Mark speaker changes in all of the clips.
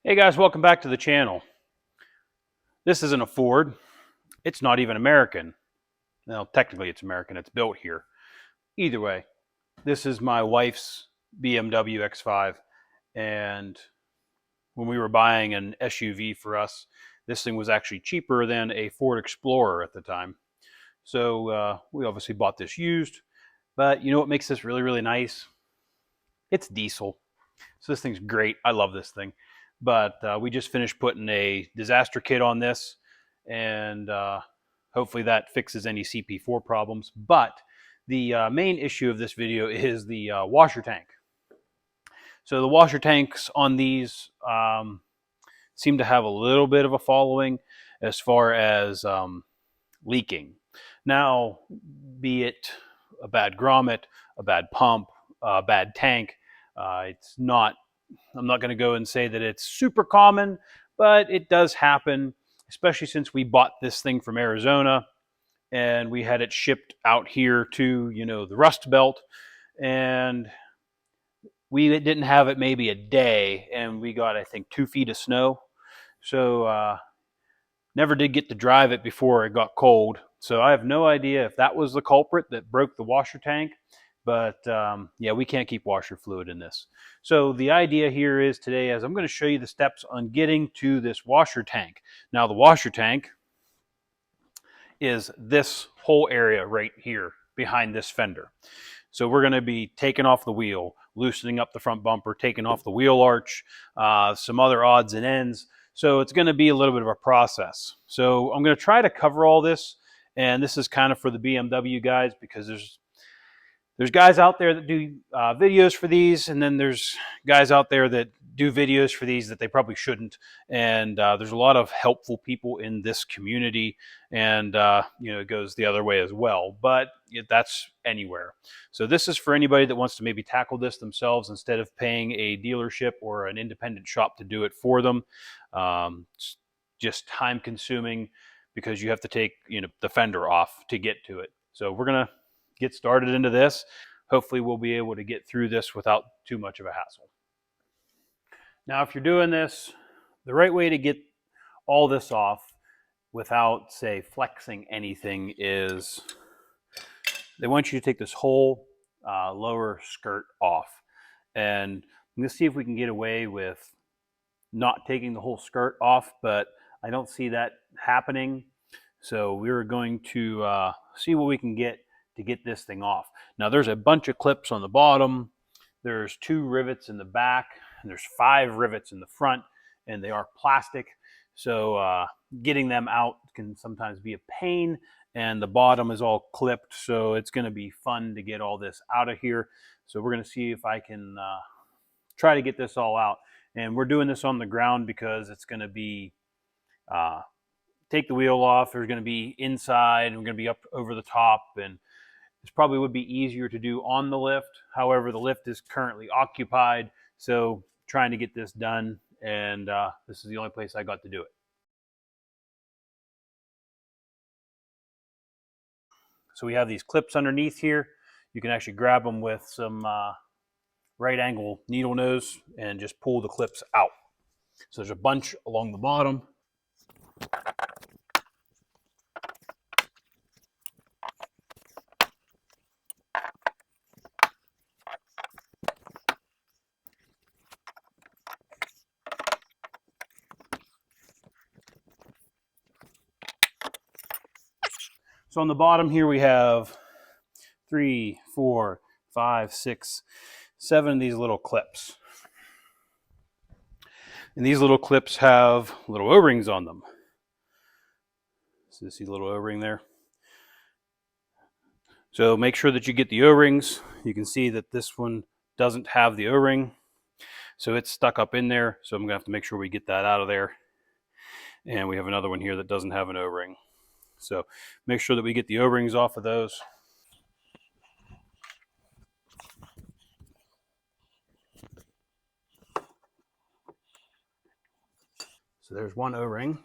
Speaker 1: Hey guys, welcome back to the channel. This isn't a Ford. It's not even American. Well, technically it's American. It's built here. Either way, this is my wife's BMW X5. And when we were buying an SUV for us, this thing was actually cheaper than a Ford Explorer at the time. So we obviously bought this used. But you know what makes this really, really nice? It's diesel. So this thing's great. I love this thing. But we just finished putting a disaster kit on this, and hopefully that fixes any CP4 problems. But the main issue of this video is the washer tank. So the washer tanks on these seem to have a little bit of a following as far as leaking. Now, be it a bad grommet, a bad pump, a bad tank, it's not I'm not going to go and say that it's super common, but it does happen, especially since we bought this thing from Arizona and we had it shipped out here to, the Rust Belt. And we didn't have it maybe a day, and we got, I think, 2 feet of snow. So never did get to drive it before it got cold. So I have no idea if that was the culprit that broke the washer tank. But yeah, we can't keep washer fluid in this. So the idea here is today is I'm going to show you the steps on getting to this washer tank. Now the washer tank is this whole area right here behind this fender. So we're going to be taking off the wheel, loosening up the front bumper, taking off the wheel arch, some other odds and ends. So it's going to be a little bit of a process. So I'm going to try to cover all this. And this is kind of for the BMW guys, because there's guys out there that do videos for these, and then there's guys out there that do videos for these that they probably shouldn't. And there's a lot of helpful people in this community, and it goes the other way as well. But that's anywhere. So this is for anybody that wants to maybe tackle this themselves instead of paying a dealership or an independent shop to do it for them. It's just time consuming because you have to take the fender off to get to it. So we're gonna get started into this. Hopefully we'll be able to get through this without too much of a hassle. Now, if you're doing this, the right way to get all this off without, say, flexing anything is they want you to take this whole lower skirt off. And let's see if we can get away with not taking the whole skirt off, but I don't see that happening. So we're going to see what we can get to get this thing off. Now there's a bunch of clips on the bottom. There's 2 rivets in the back, and there's 5 rivets in the front, and they are plastic. So getting them out can sometimes be a pain, and the bottom is all clipped. So it's going to be fun to get all this out of here. So we're going to see if I can try to get this all out. And we're doing this on the ground because it's going to be take the wheel off. There's going to be inside, and we're going to be up over the top, and this probably would be easier to do on the lift. However, the lift is currently occupied, so trying to get this done, and this is the only place I got to do it. So we have these clips underneath here. You can actually grab them with some right angle needle nose and just pull the clips out. So there's a bunch along the bottom. So on the bottom here we have 3, 4, 5, 6, 7 of these little clips. And these little clips have little O-rings on them. So you see a little O-ring there. So make sure that you get the O-rings. You can see that this one doesn't have the O-ring. So it's stuck up in there. So I'm going to have to make sure we get that out of there. And we have another one here that doesn't have an O-ring. So make sure that we get the O-rings off of those. So there's one O-ring.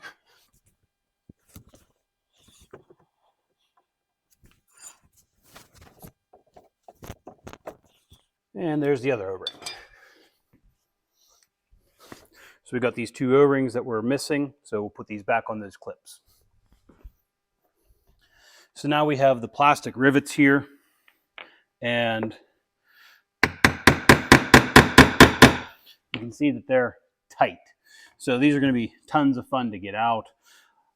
Speaker 1: And there's the other O-ring. So we got these two O-rings that were missing, so we'll put these back on those clips. So now we have the plastic rivets here, and you can see that they're tight. So these are going to be tons of fun to get out.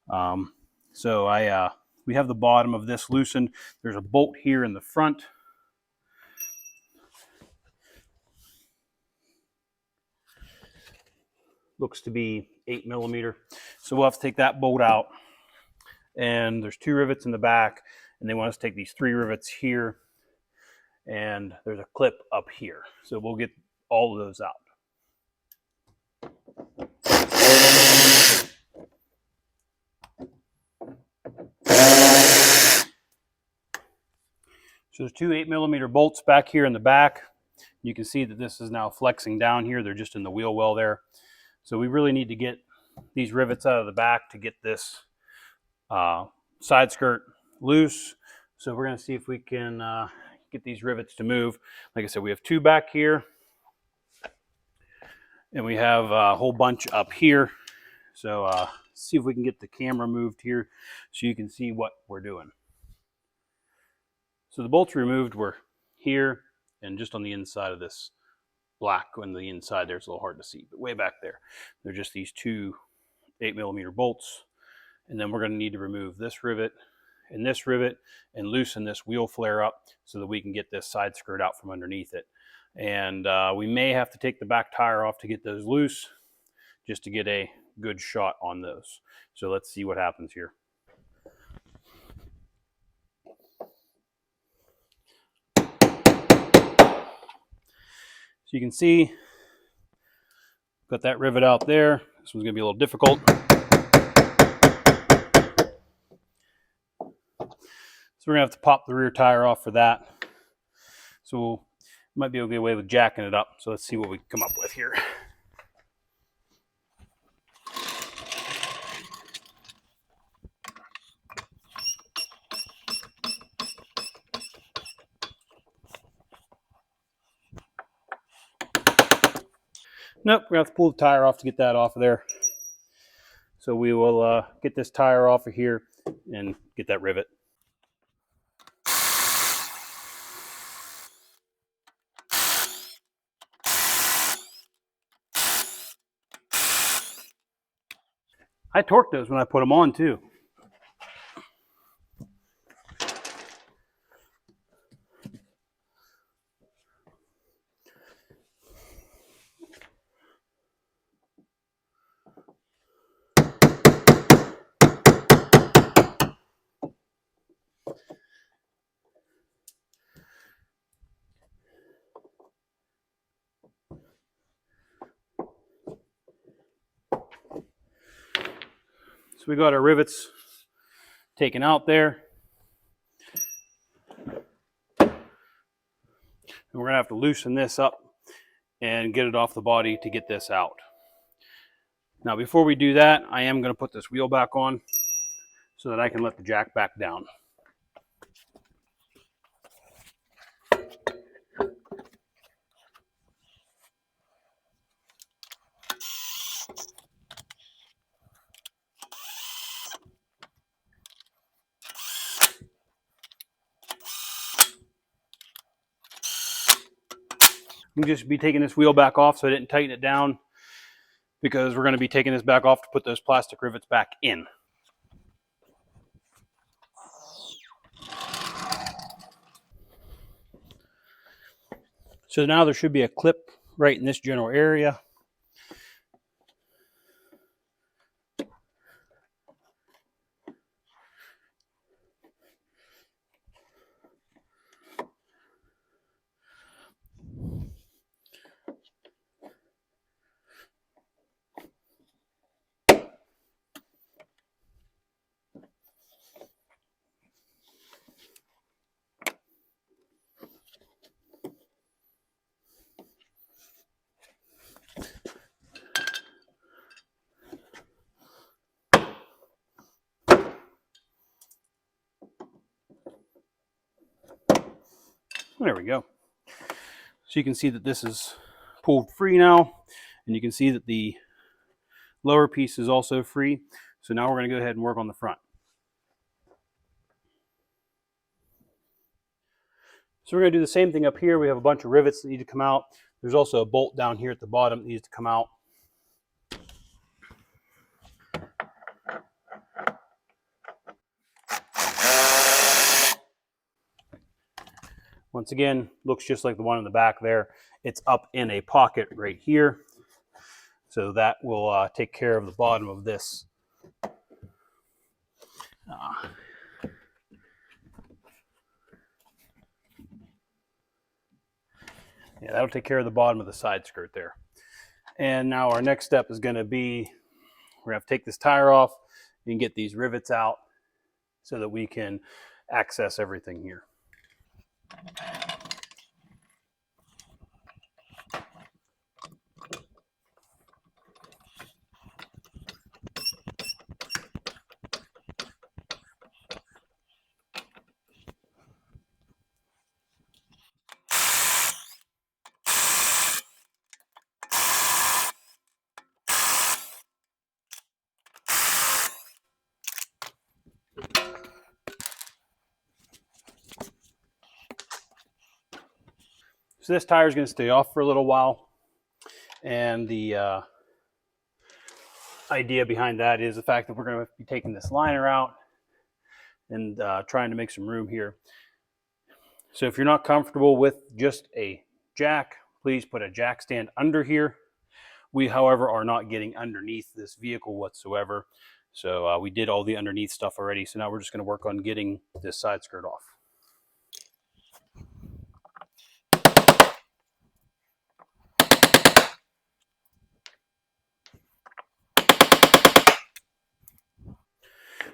Speaker 1: We have the bottom of this loosened. There's a bolt here in the front. Looks to be 8mm. So we'll have to take that bolt out. And there's two rivets in the back, and they want us to take these three rivets here, and there's a clip up here. So we'll get all of those out. So there's two 8mm bolts back here in the back. You can see that this is now flexing down here. They're just in the wheel well there. So we really need to get these rivets out of the back to get this side skirt loose. So we're going to see if we can get these rivets to move. Like I said, we have two back here, and we have a whole bunch up here. So see if we can get the camera moved here so you can see what we're doing. So the bolts removed were here and just on the inside of this black on the inside there. It's a little hard to see, but way back there, they're just these two 8mm bolts. And then we're going to need to remove this rivet and loosen this wheel flare up so that we can get this side skirt out from underneath it. And we may have to take the back tire off to get those loose, just to get a good shot on those. So let's see what happens here. So you can see, got that rivet out there. This one's going to be a little difficult. So we're going to have to pop the rear tire off for that. So we might be able to get away with jacking it up. So let's see what we come up with here. Nope, we're going to have to pull the tire off to get that off of there. So we will get this tire off of here and get that rivet. I torqued those when I put them on too. So we got our rivets taken out there. And we're going to have to loosen this up and get it off the body to get this out. Now before we do that, I am going to put this wheel back on so that I can let the jack back down. I'm just be taking this wheel back off so I didn't tighten it down, because we're going to be taking this back off to put those plastic rivets back in. So now there should be a clip right in this general area. There we go. So you can see that this is pulled free now, and you can see that the Lower piece is also free. So now we're going to go ahead and work on the front. So we're going to do the same thing up here. We have a bunch of rivets that need to come out. There's also a bolt down here at the bottom that needs to come out. Once again, looks just like the one in the back there. It's up in a pocket right here. So that will take care of the bottom of this. Yeah, that'll take care of the bottom of the side skirt there. And now our next step is going to be, we're going to have to take this tire off and get these rivets out so that we can access everything here. So this tire is going to stay off for a little while, and the idea behind that is the fact that we're going to be taking this liner out and trying to make some room here. So if you're not comfortable with just a jack, please put a jack stand under here. We, however, are not getting underneath this vehicle whatsoever. So we did all the underneath stuff already. So now we're just going to work on getting this side skirt off.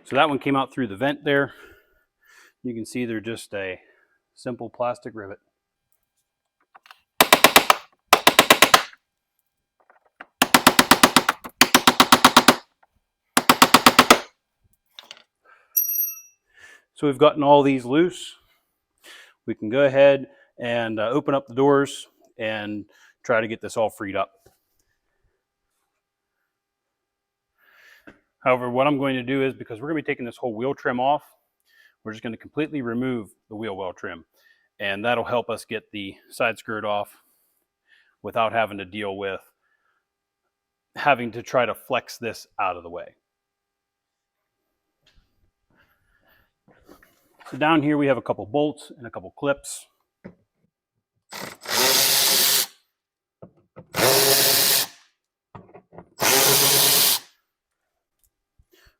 Speaker 1: So that one came out through the vent there. You can see they're just a simple plastic rivet. So we've gotten all these loose. We can go ahead and open up the doors and try to get this all freed up. However, what I'm going to do is, because we're going to be taking this whole wheel trim off, we're just going to completely remove the wheel well trim. And that'll help us get the side skirt off without having to deal with having to try to flex this out of the way. So down here we have a couple bolts and a couple clips.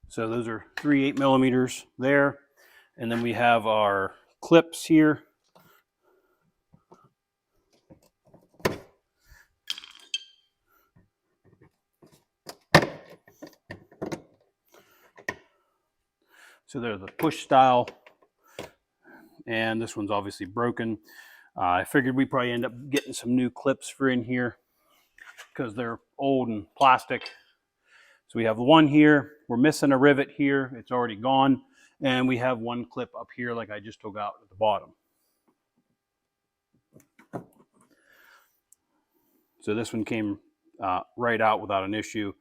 Speaker 1: So those are 3 8mm there. And then we have our clips here. So they're the push style. And this one's obviously broken. I figured we probably end up getting some new clips for in here because they're old and plastic. So we have one here. We're missing a rivet here. It's already gone. And we have one clip up here like I just took out at the bottom. So this one came right out without an issue.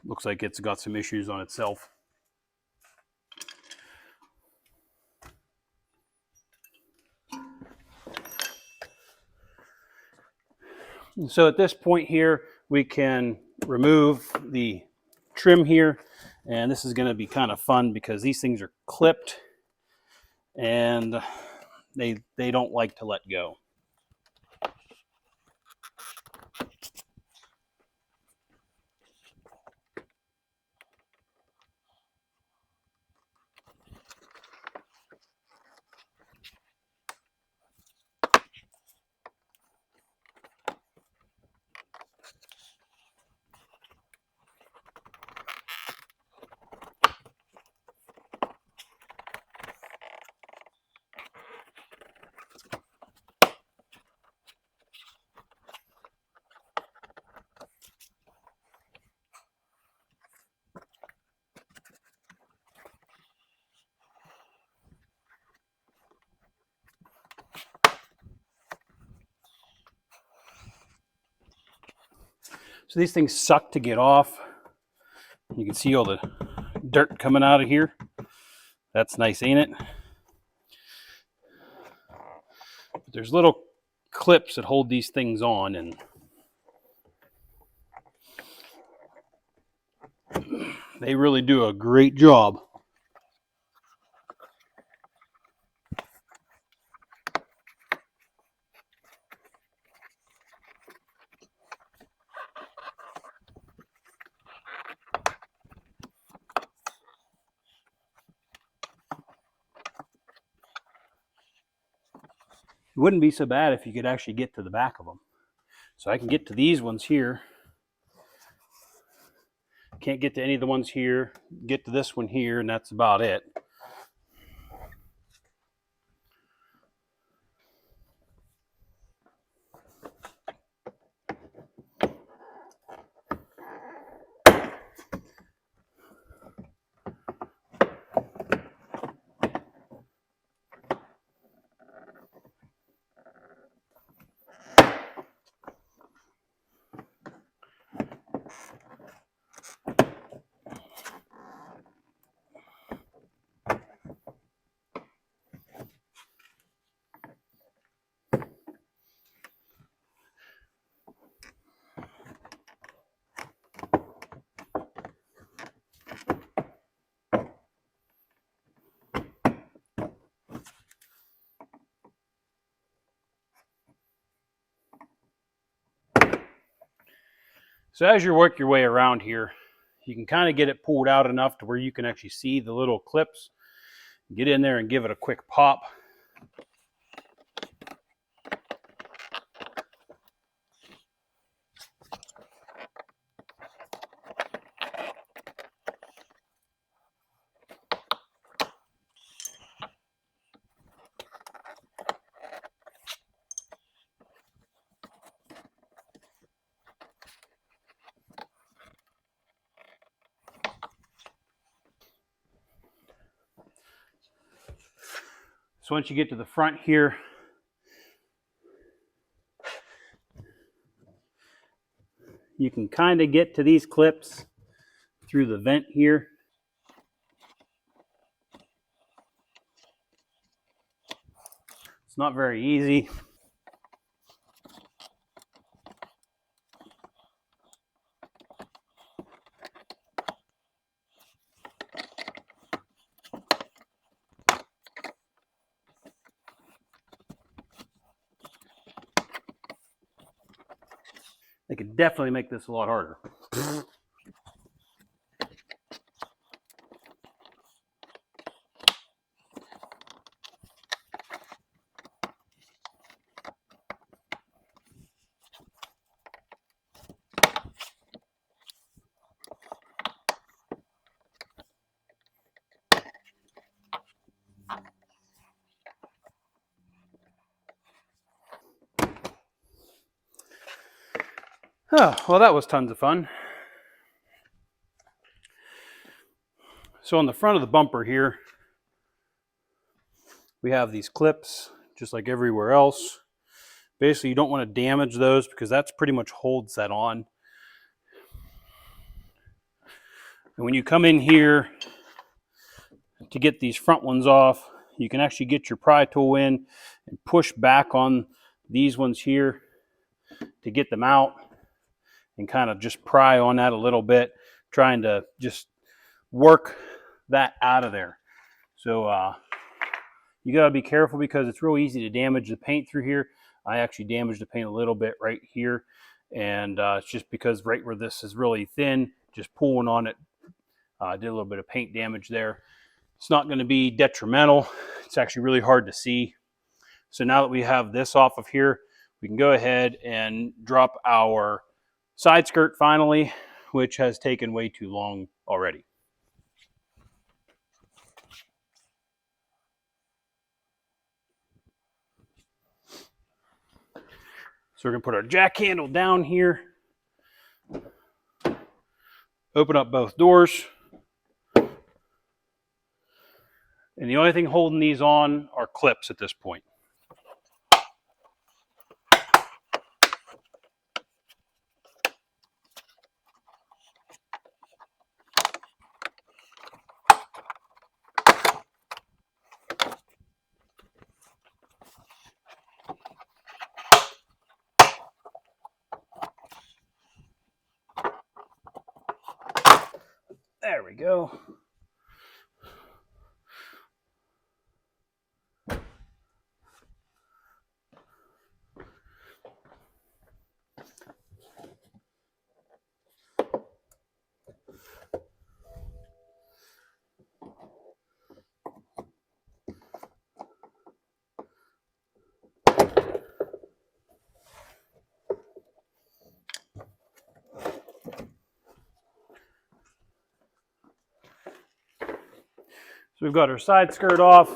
Speaker 1: Looks like it's got some issues on itself. So at this point here, we can remove the trim here. And this is going to be kind of fun because these things are clipped and they don't like to let go. So these things suck to get off. You can see all the dirt coming out of here. That's nice, ain't it? But there's little clips that hold these things on, and they really do a great job. It wouldn't be so bad if you could actually get to the back of them. So I can get to these ones here. Can't get to any of the ones here. Get to this one here, and that's about it. So as you work your way around here, you can kind of get it pulled out enough to where you can actually see the little clips. Get in there and give it a quick pop. So once you get to the front here, you can kind of get to these clips through the vent here. It's not very easy. They could definitely make this a lot harder. Oh, well, that was tons of fun. So on the front of the bumper here, we have these clips, just like everywhere else. Basically, you don't want to damage those because that's pretty much holds that on. And when you come in here to get these front ones off, you can actually get your pry tool in and push back on these ones here to get them out, and kind of just pry on that a little bit, trying to just work that out of there. So you got to be careful because it's real easy to damage the paint through here. I actually damaged the paint a little bit right here, and it's just because right where this is really thin, just pulling on it, did a little bit of paint damage there. It's not going to be detrimental. It's actually really hard to see. So now that we have this off of here, we can go ahead and drop our side skirt finally, which has taken way too long already. So we're going to put our jack handle down here, open up both doors. And the only thing holding these on are clips at this point. There we go. So we've got our side skirt off.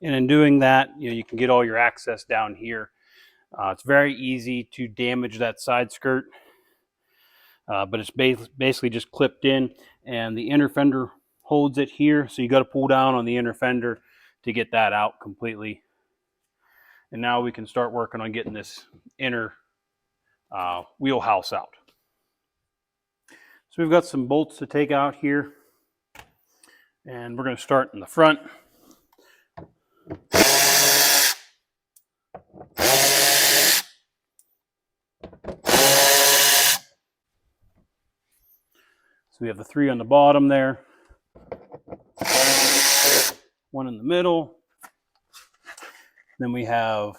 Speaker 1: And in doing that, you can get all your access down here. It's very easy to damage that side skirt, but it's basically just clipped in, and the inner fender holds it here. So you got to pull down on the inner fender to get that out completely. And now we can start working on getting this inner wheelhouse out. So we've got some bolts to take out here, and we're going to start in the front. So we have the 3 on the bottom there, 1 in the middle, then we have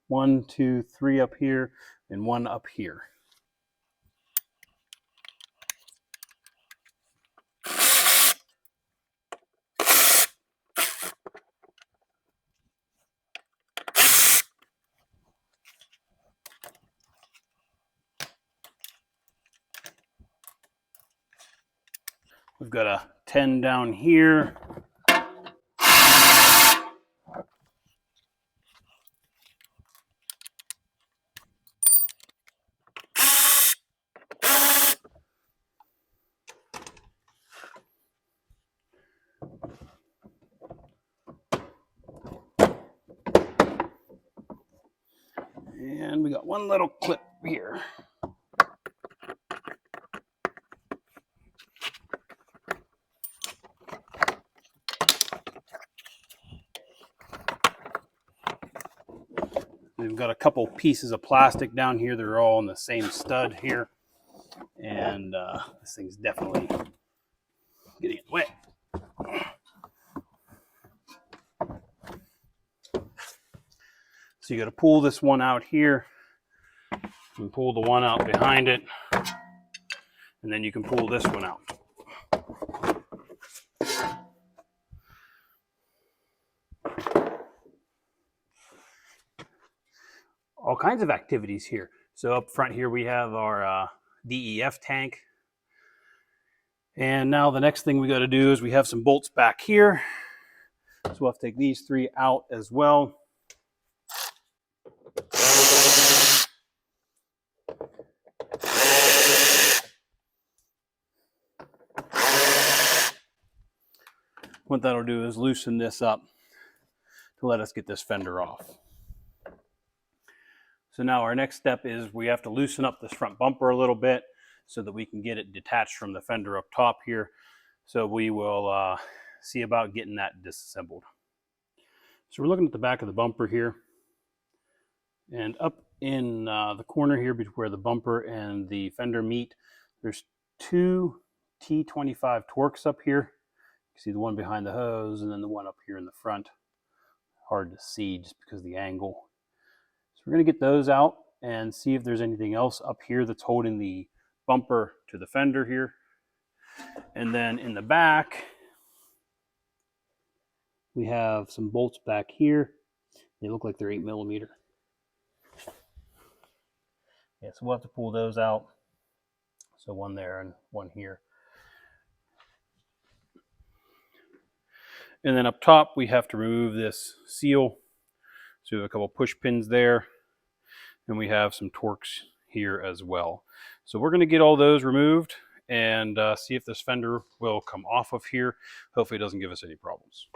Speaker 1: 1, 2, 3 up here, and 1 up here. We've got a 10 down here. And we got 1 little clip here. We've got a couple pieces of plastic down here. They're all on the same stud here. And this thing's definitely getting wet. So you got to pull this one out here and pull the one out behind it. And then you can pull this one out. All kinds of activities here. So up front here we have our DEF tank. And now the next thing we got to do is we have some bolts back here. So we'll have to take these 3 out as well. What that'll do is loosen this up to let us get this fender off. So now our next step is we have to loosen up this front bumper a little bit so that we can get it detached from the fender up top here. So we will see about getting that disassembled. So we're looking at the back of the bumper here. And up in the corner here where the bumper and the fender meet, there's 2 T25 Torx up here. You see the one behind the hose and then the one up here in the front. Hard to see just because of the angle. So we're going to get those out and see if there's anything else up here that's holding the bumper to the fender here. And then in the back, we have some bolts back here. They look like they're 8mm. Yeah, so we'll have to pull those out. So 1 there and 1 here. And then up top, we have to remove this seal. So we have a couple push pins there. And we have some Torx here as well. So we're going to get all those removed and see if this fender will come off of here. Hopefully it doesn't give us any problems.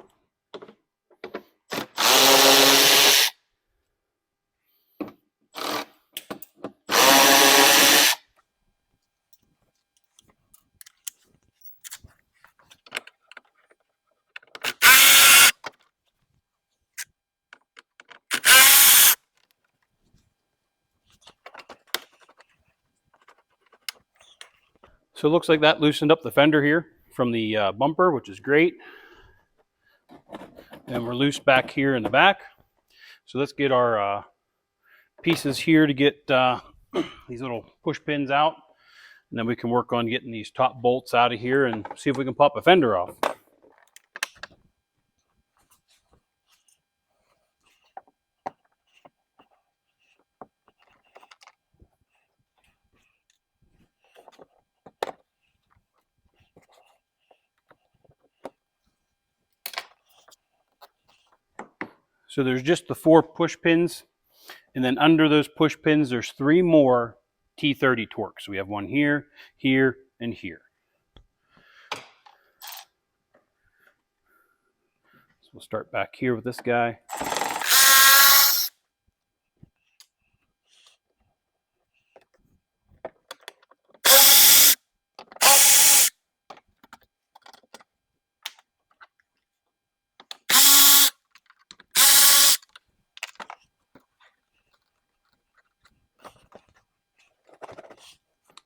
Speaker 1: So it looks like that loosened up the fender here from the bumper, which is great. And we're loose back here in the back. So let's get our pieces here to get these little push pins out. And then we can work on getting these top bolts out of here and see if we can pop a fender off. So there's just the 4 push pins, and then under those push pins there's 3 more T30 Torx. So we have one here, here, and here. So we'll start back here with this guy.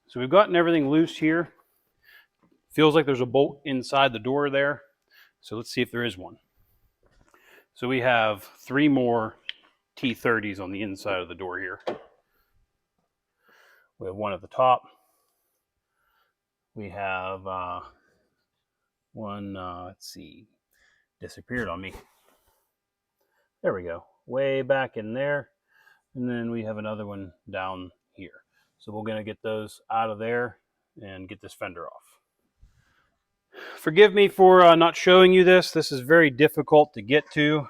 Speaker 1: So we've gotten everything loose here. Feels like there's a bolt inside the door there. So let's see if there is one. So we have 3 more T30s on the inside of the door here. We have one at the top. We have one, let's see, disappeared on me. There we go, way back in there. And then we have another one down here. So we're going to get those out of there and get this fender off. Forgive me for not showing you this. This is very difficult to get to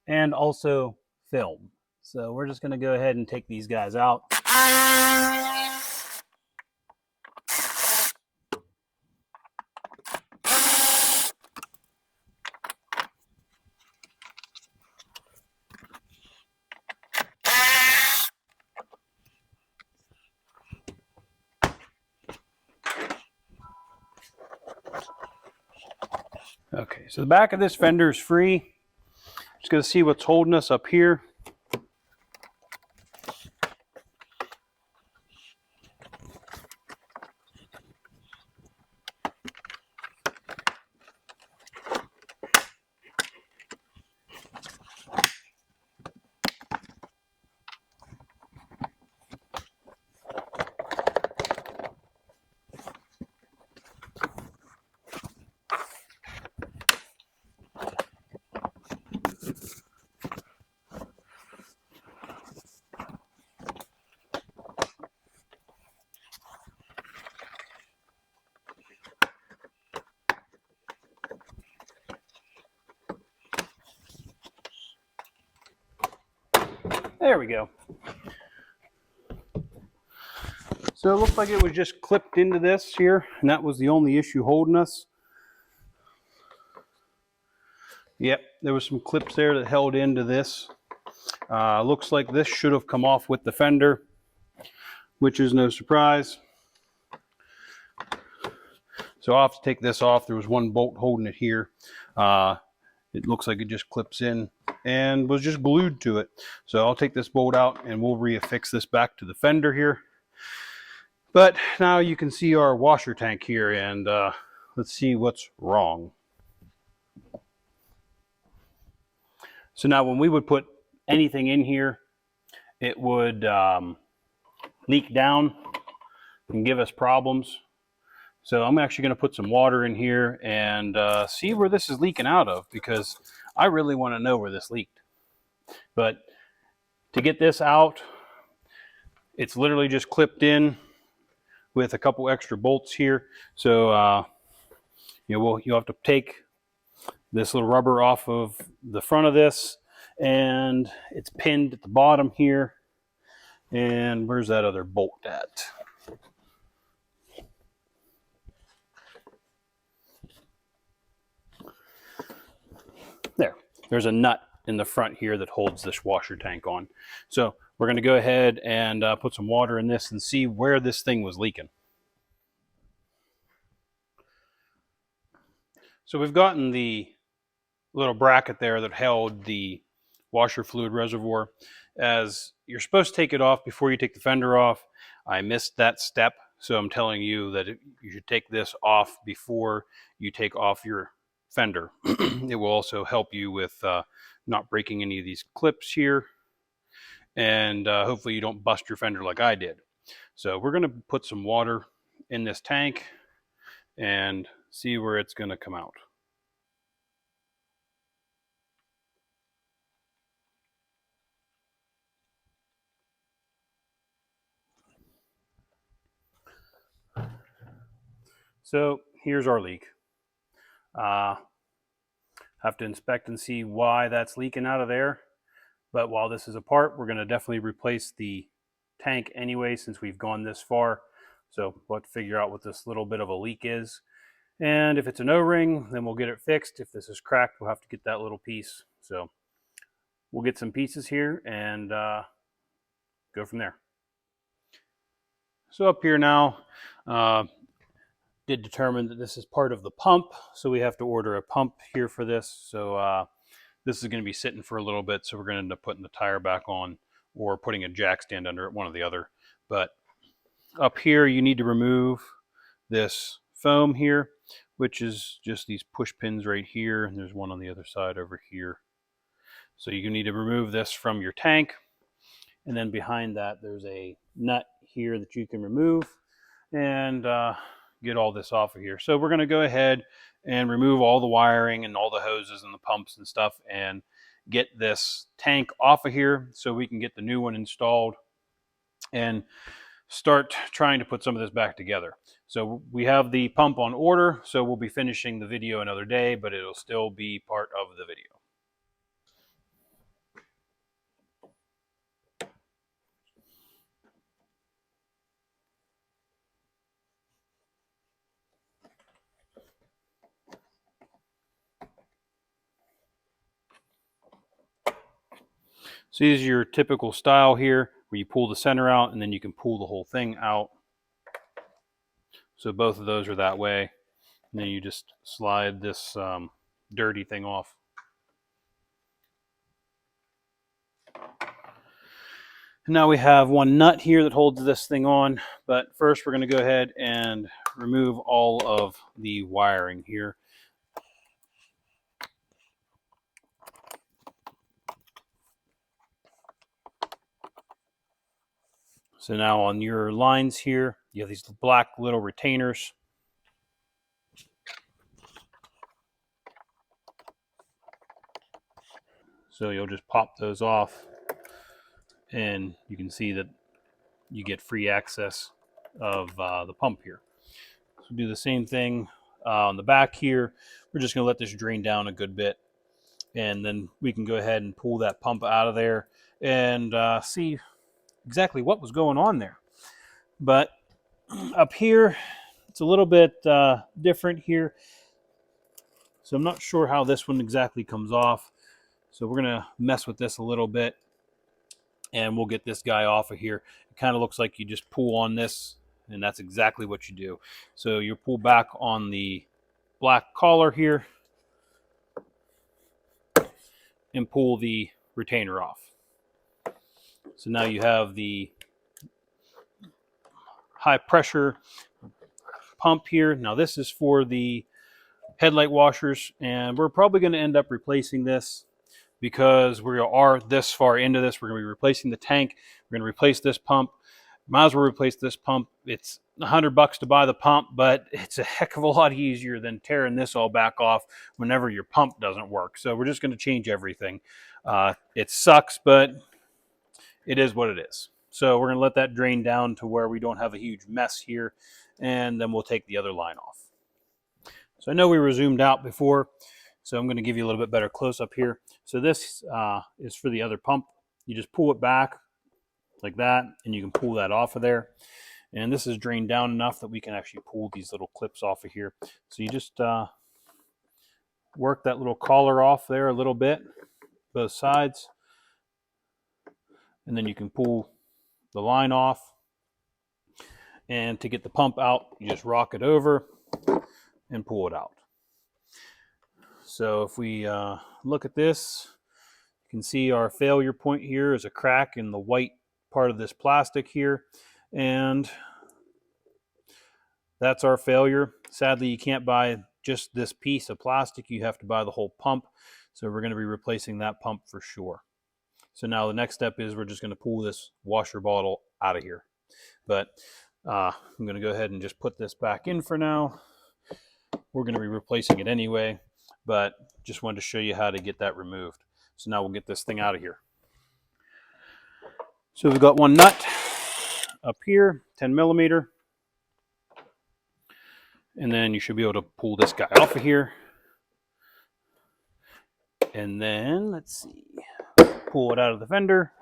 Speaker 1: and also film. So we're just going to go ahead and take these guys out. Okay, so the back of this fender is free. Just going to see what's holding us up here. There we go. So it looks like it was just clipped into this here, and that was the only issue holding us. Yep, there was some clips there that held into this. Looks like this should have come off with the fender, which is no surprise. So I'll have to take this off. There was one bolt holding it here. It looks like it just clips in and was just glued to it. So I'll take this bolt out and we'll reaffix this back to the fender here. But now you can see our washer tank here, and let's see what's wrong. So now when we would put anything in here, it would leak down and give us problems. So I'm actually going to put some water in here and see where this is leaking out of, because I really want to know where this leaked. But to get this out, it's literally just clipped in with a couple extra bolts here. So you'll have to take this little rubber off of the front of this, and it's pinned at the bottom here. And where's that other bolt at? There's a nut in the front here that holds this washer tank on. So we're going to go ahead and put some water in this and see where this thing was leaking. So we've gotten the little bracket there that held the washer fluid reservoir. As you're supposed to take it off before you take the fender off, I missed that step. So I'm telling you that you should take this off before you take off your fender. It will also help you with not breaking any of these clips here, and hopefully you don't bust your fender like I did. So we're going to put some water in this tank and see where it's going to come out. So here's our leak. Have to inspect and see why that's leaking out of there. But while this is apart, we're going to definitely replace the tank anyway, since we've gone this far. So we'll have to figure out what this little bit of a leak is. And if it's an O-ring, then we'll get it fixed. If this is cracked, we'll have to get that little piece. So we'll get some pieces here and go from there. So up here now, did determine that this is part of the pump. So we have to order a pump here for this. So this is going to be sitting for a little bit. So we're going to end up putting the tire back on or putting a jack stand under it, one or the other. But up here, you need to remove this foam here, which is just these push pins right here. And there's one on the other side over here. So you need to remove this from your tank. And then behind that, there's a nut here that you can remove and get all this off of here. So we're going to go ahead and remove all the wiring and all the hoses and the pumps and stuff and get this tank off of here so we can get the new one installed and start trying to put some of this back together. So we have the pump on order, so we'll be finishing the video another day, but it'll still be part of the video. So these are your typical style here, where you pull the center out and then you can pull the whole thing out. So both of those are that way. And then you just slide this dirty thing off. And now we have one nut here that holds this thing on. But first we're going to go ahead and remove all of the wiring here. So now on your lines here, you have these black little retainers. So you'll just pop those off and you can see that you get free access of the pump here. So do the same thing on the back here. We're just going to let this drain down a good bit, and then we can go ahead and pull that pump out of there and see exactly what was going on there. But up here, it's a little bit different here. So I'm not sure how this one exactly comes off. So we're going to mess with this a little bit and we'll get this guy off of here. It kind of looks like you just pull on this, and that's exactly what you do. So you pull back on the black collar here and pull the retainer off. So now you have the high pressure pump here. Now this is for the headlight washers, and we're probably going to end up replacing this because we are this far into this. We're going to be replacing the tank. We're going to replace this pump. Might as well replace this pump. It's $100 to buy the pump, but it's a heck of a lot easier than tearing this all back off whenever your pump doesn't work. So we're just going to change everything. It sucks, but it is what it is. So we're going to let that drain down to where we don't have a huge mess here, and then we'll take the other line off. So I know we were zoomed out before, so I'm going to give you a little bit better close up here. So this is for the other pump. You just pull it back like that, and you can pull that off of there. And this is drained down enough that we can actually pull these little clips off of here. So you just work that little collar off there a little bit, both sides, and then you can pull the line off. And to get the pump out, you just rock it over and pull it out. So if we look at this, you can see our failure point here is a crack in the white part of this plastic here. And That's our failure. Sadly, you can't buy just this piece of plastic. You have to buy the whole pump. So we're going to be replacing that pump for sure. So now the next step is we're just going to pull this washer bottle out of here. But I'm going to go ahead and just put this back in for now. We're going to be replacing it anyway, but just wanted to show you how to get that removed. So now we'll get this thing out of here. So we've got one nut up here, 10 millimeter. And then you should be able to pull this guy off of here. And then, let's see, pull it out of the fender,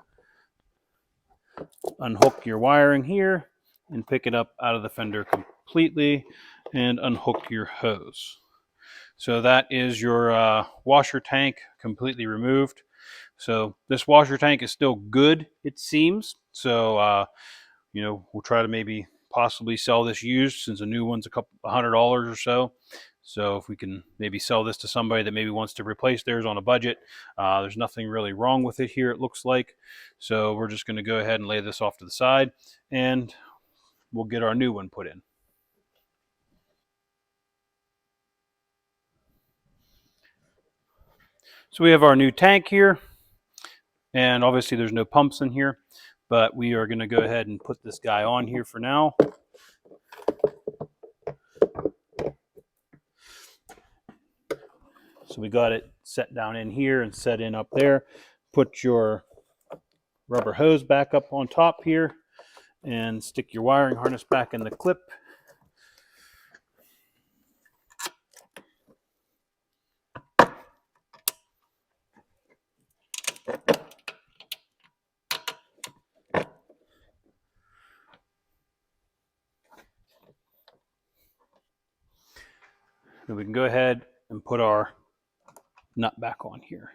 Speaker 1: unhook your wiring here, and pick it up out of the fender completely, and unhook your hose. So that is your washer tank completely removed. So this washer tank is still good, it seems. So, we'll try to maybe possibly sell this used, since a new one's $100 or so. So if we can maybe sell this to somebody that maybe wants to replace theirs on a budget, there's nothing really wrong with it here, it looks like. So we're just going to go ahead and lay this off to the side, and we'll get our new one put in. So we have our new tank here, and obviously there's no pumps in here, but we are going to go ahead and put this guy on here for now. So we got it set down in here and set in up there. Put your rubber hose back up on top here and stick your wiring harness back in the clip. And we can go ahead and put our nut back on here.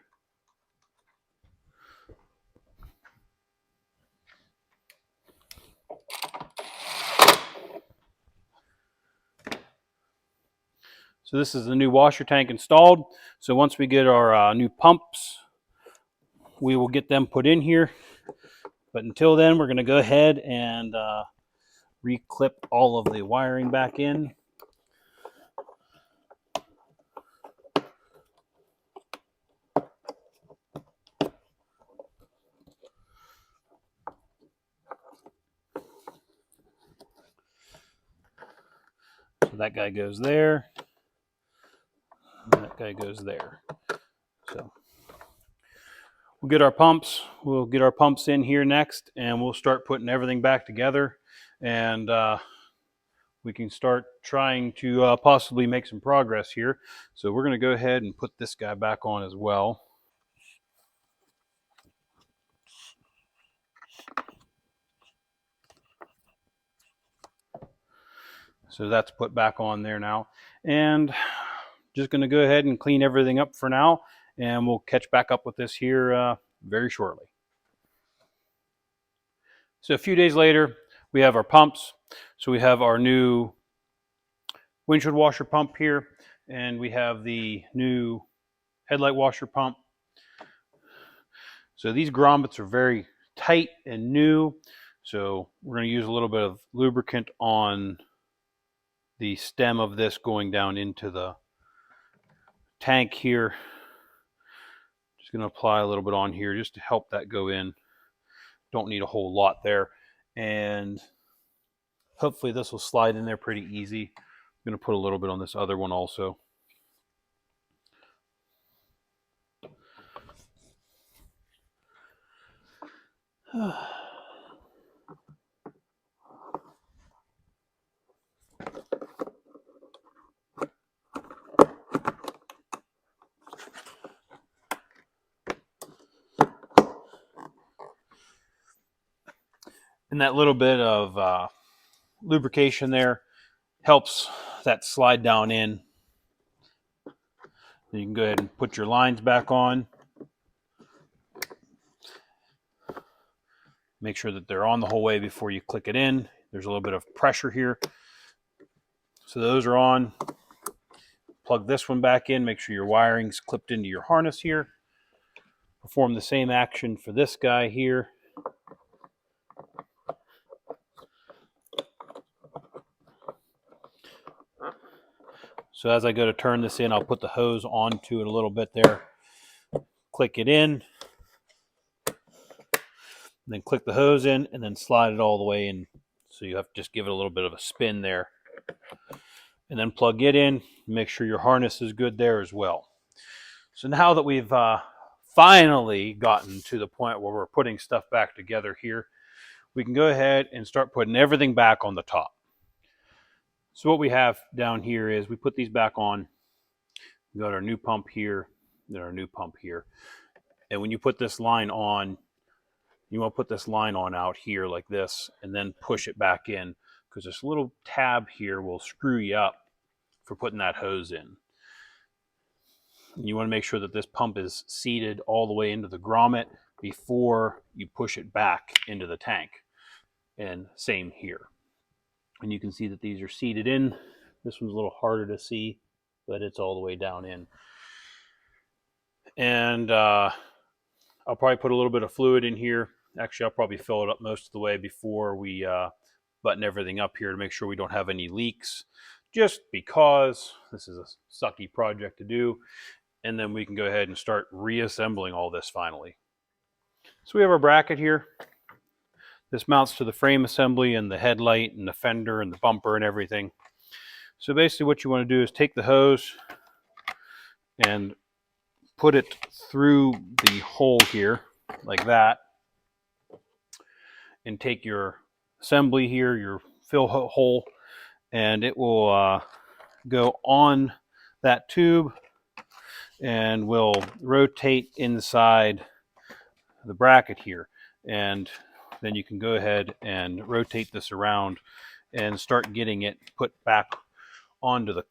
Speaker 1: So this is the new washer tank installed. So once we get our new pumps, we will get them put in here. But until then, we're going to go ahead and reclip all of the wiring back in. So that guy goes there. And that guy goes there. So we'll get our pumps. We'll get our pumps in here next, and we'll start putting everything back together. And we can start trying to possibly make some progress here. So we're going to go ahead and put this guy back on as well. So that's put back on there now. And just going to go ahead and clean everything up for now, and we'll catch back up with this here very shortly. So a few days later, we have our pumps. So we have our new windshield washer pump here, and we have the new headlight washer pump. So these grommets are very tight and new. So we're going to use a little bit of lubricant on the stem of this going down into the tank here. Just going to apply a little bit on here just to help that go in. Don't need a whole lot there. And hopefully this will slide in there pretty easy. I'm going to put a little bit on this other one also. And that little bit of lubrication there helps that slide down in. You can go ahead and put your lines back on. Make sure that they're on the whole way before you click it in. There's a little bit of pressure here. So those are on. Plug this one back in. Make sure your wiring's clipped into your harness here. Perform the same action for this guy here. So as I go to turn this in, I'll put the hose onto it a little bit there, click it in, then click the hose in, and then slide it all the way in. So you have to just give it a little bit of a spin there. And then plug it in, make sure your harness is good there as well. So now that we've finally gotten to the point where we're putting stuff back together here, we can go ahead and start putting everything back on the top. So what we have down here is we put these back on. We got our new pump here, then our new pump here. And when you put this line on, you want to put this line on out here like this, and then push it back in, because this little tab here will screw you up for putting that hose in. And you want to make sure that this pump is seated all the way into the grommet before you push it back into the tank. And same here. And you can see that these are seated in. This one's a little harder to see, but it's all the way down in. And I'll probably put a little bit of fluid in here. Actually, I'll probably fill it up most of the way before we button everything up here to make sure we don't have any leaks, just because this is a sucky project to do. And then we can go ahead and start reassembling all this finally. So we have our bracket here. This mounts to the frame assembly and the headlight and the fender and the bumper and everything. So basically what you want to do is take the hose and put it through the hole here like that, and take your assembly here, your fill hole, and it will go on that tube and will rotate inside the bracket here. And then you can go ahead and rotate this around and start getting it put back onto the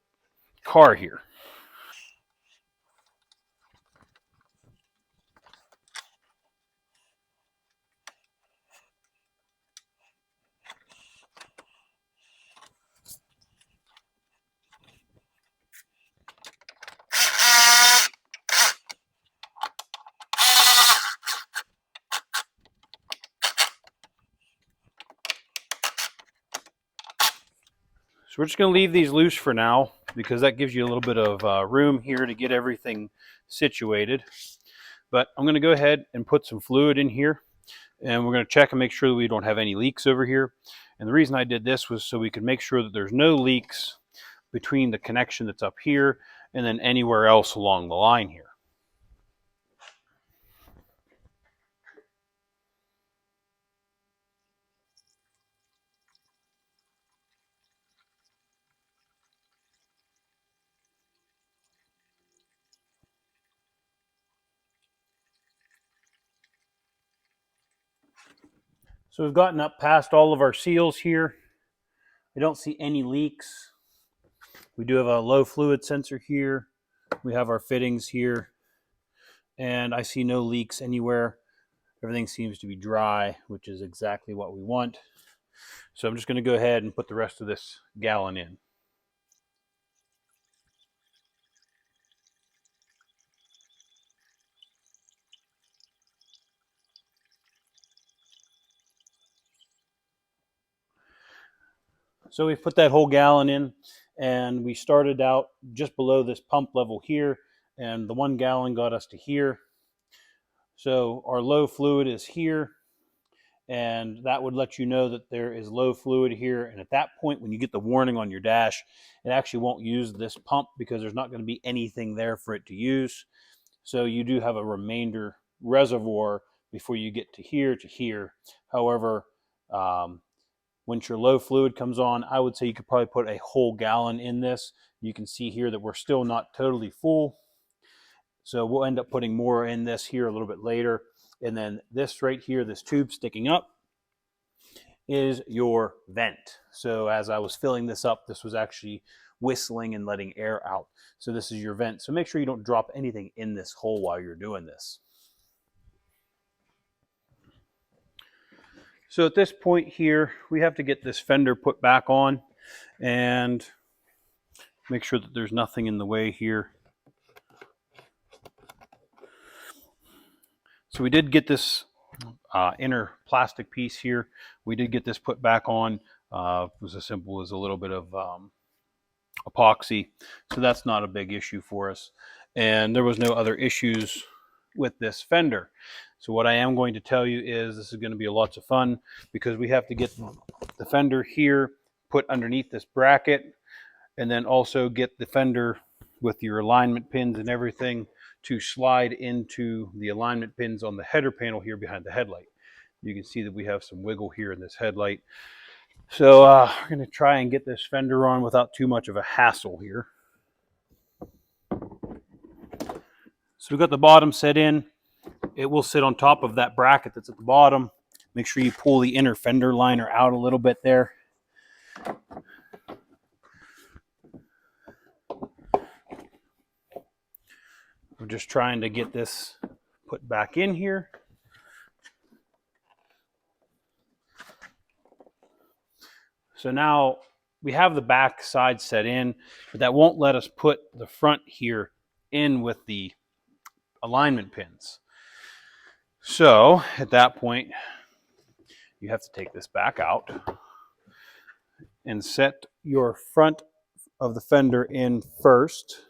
Speaker 1: car here. So we're just going to leave these loose for now, because that gives you a little bit of room here to get everything situated. But I'm going to go ahead and put some fluid in here, and we're going to check and make sure that we don't have any leaks over here. And the reason I did this was so we could make sure that there's no leaks between the connection that's up here and then anywhere else along the line here. So we've gotten up past all of our seals here. I don't see any leaks. We do have a low fluid sensor here. We have our fittings here, and I see no leaks anywhere. Everything seems to be dry, which is exactly what we want. So I'm just going to go ahead and put the rest of this gallon in. So we've put that whole gallon in, and we started out just below this pump level here, and the 1 gallon got us to here. So our low fluid is here, and that would let you know that there is low fluid here. And at that point, when you get the warning on your dash, it actually won't use this pump because there's not going to be anything there for it to use. So you do have a remainder reservoir before you get to here to here. However, once your low fluid comes on, I would say you could probably put a whole gallon in this. You can see here that we're still not totally full. So we'll end up putting more in this here a little bit later. And then this right here, this tube sticking up, is your vent. So as I was filling this up, this was actually whistling and letting air out. So this is your vent. So make sure you don't drop anything in this hole while you're doing this. So at this point here, we have to get this fender put back on and make sure that there's nothing in the way here. So we did get this inner plastic piece here. We did get this put back on. It was as simple as a little bit of epoxy, so that's not a big issue for us. And there was no other issues with this fender. So what I am going to tell you is this is going to be lots of fun, because we have to get the fender here put underneath this bracket, and then also get the fender with your alignment pins and everything to slide into the alignment pins on the header panel here behind the headlight. You can see that we have some wiggle here in this headlight. So we're going to try and get this fender on without too much of a hassle here. So we've got the bottom set in. It will sit on top of that bracket that's at the bottom. Make sure you pull the inner fender liner out a little bit there. We're just trying to get this put back in here. So now we have the back side set in, but that won't let us put the front here in with the alignment pins. So at that point, you have to take this back out and set your front of the fender in first.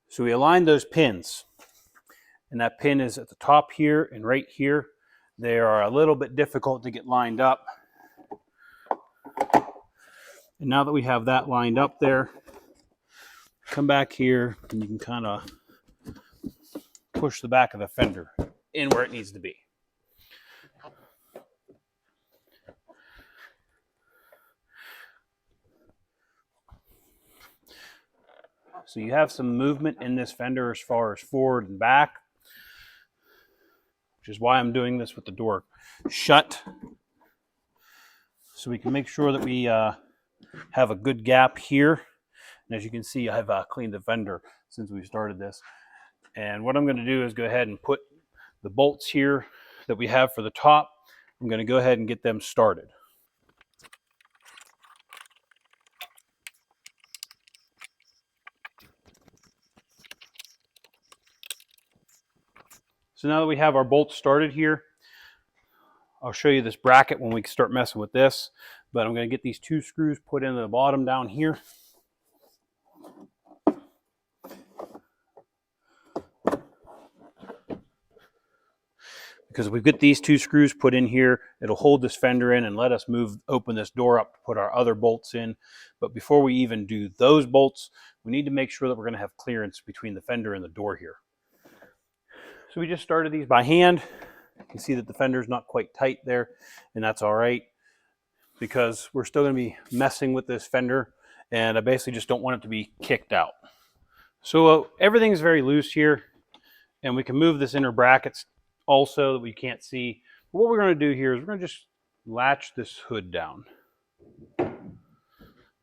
Speaker 1: So we align those pins, and that pin is at the top here and right here. They are a little bit difficult to get lined up. And now that we have that lined up there, come back here and you can kind of push the back of the fender in where it needs to be. So you have some movement in this fender as far as forward and back, which is why I'm doing this with the door shut, so we can make sure that we have a good gap here. And as you can see, I've cleaned the fender since we started this. And what I'm going to do is go ahead and put the bolts here that we have for the top. I'm going to go ahead and get them started. So now that we have our bolts started here, I'll show you this bracket when we start messing with this, but I'm going to get these two screws put into the bottom down here. Because if we get these two screws put in here, it'll hold this fender in and let us open this door up to put our other bolts in. But before we even do those bolts, we need to make sure that we're going to have clearance between the fender and the door here. So we just started these by hand. You can see that the fender's not quite tight there, and that's all right, because we're still going to be messing with this fender, and I basically just don't want it to be kicked out. So everything's very loose here, and we can move this inner brackets also that we can't see. But what we're going to do here is we're going to just latch this hood down,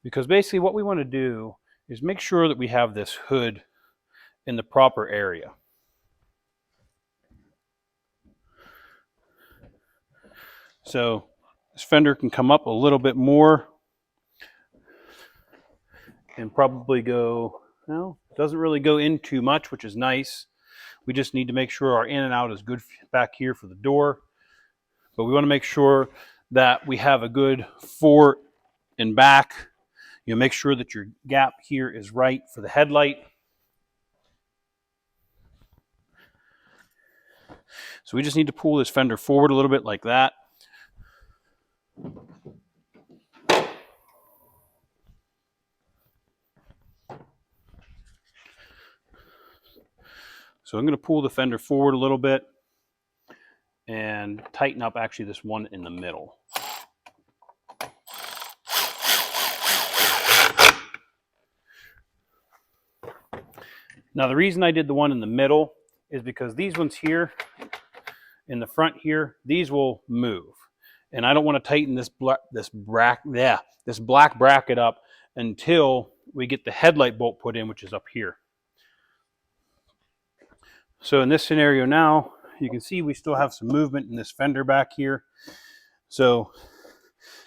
Speaker 1: because basically what we want to do is make sure that we have this hood in the proper area. So this fender can come up a little bit more and probably go, well, it doesn't really go in too much, which is nice. We just need to make sure our in and out is good back here for the door. But we want to make sure that we have a good forward and back. You know, make sure that your gap here is right for the headlight. So we just need to pull this fender forward a little bit like that. So I'm going to pull the fender forward a little bit and tighten up actually this one in the middle. Now the reason I did the one in the middle is because these ones here in the front here, these will move. And I don't want to tighten this black bracket up until we get the headlight bolt put in, which is up here. So in this scenario now, you can see we still have some movement in this fender back here. So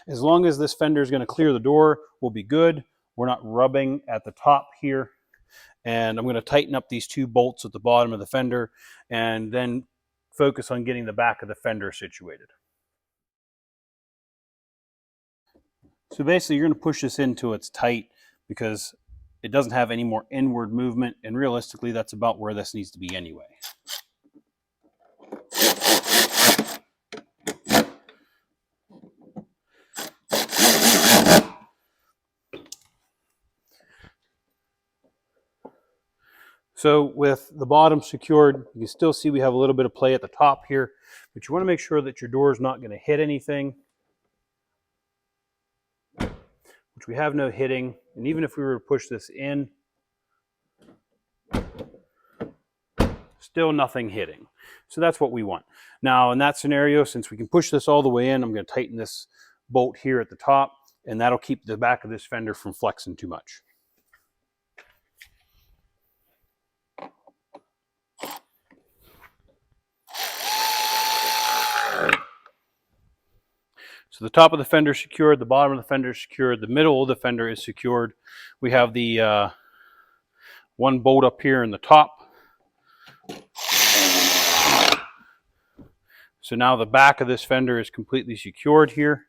Speaker 1: as long as this fender is going to clear the door, we'll be good. We're not rubbing at the top here. And I'm going to tighten up these 2 bolts at the bottom of the fender and then focus on getting the back of the fender situated. So basically you're going to push this in until it's tight, because it doesn't have any more inward movement, and realistically that's about where this needs to be anyway. So with the bottom secured, you can still see we have a little bit of play at the top here, but you want to make sure that your door is not going to hit anything, which we have no hitting. And even if we were to push this in, still nothing hitting. So that's what we want. Now in that scenario, since we can push this all the way in, I'm going to tighten this bolt here at the top, and that'll keep the back of this fender from flexing too much. So the top of the fender is secured, the bottom of the fender is secured, the middle of the fender is secured. We have the 1 bolt up here in the top. So now the back of this fender is completely secured here.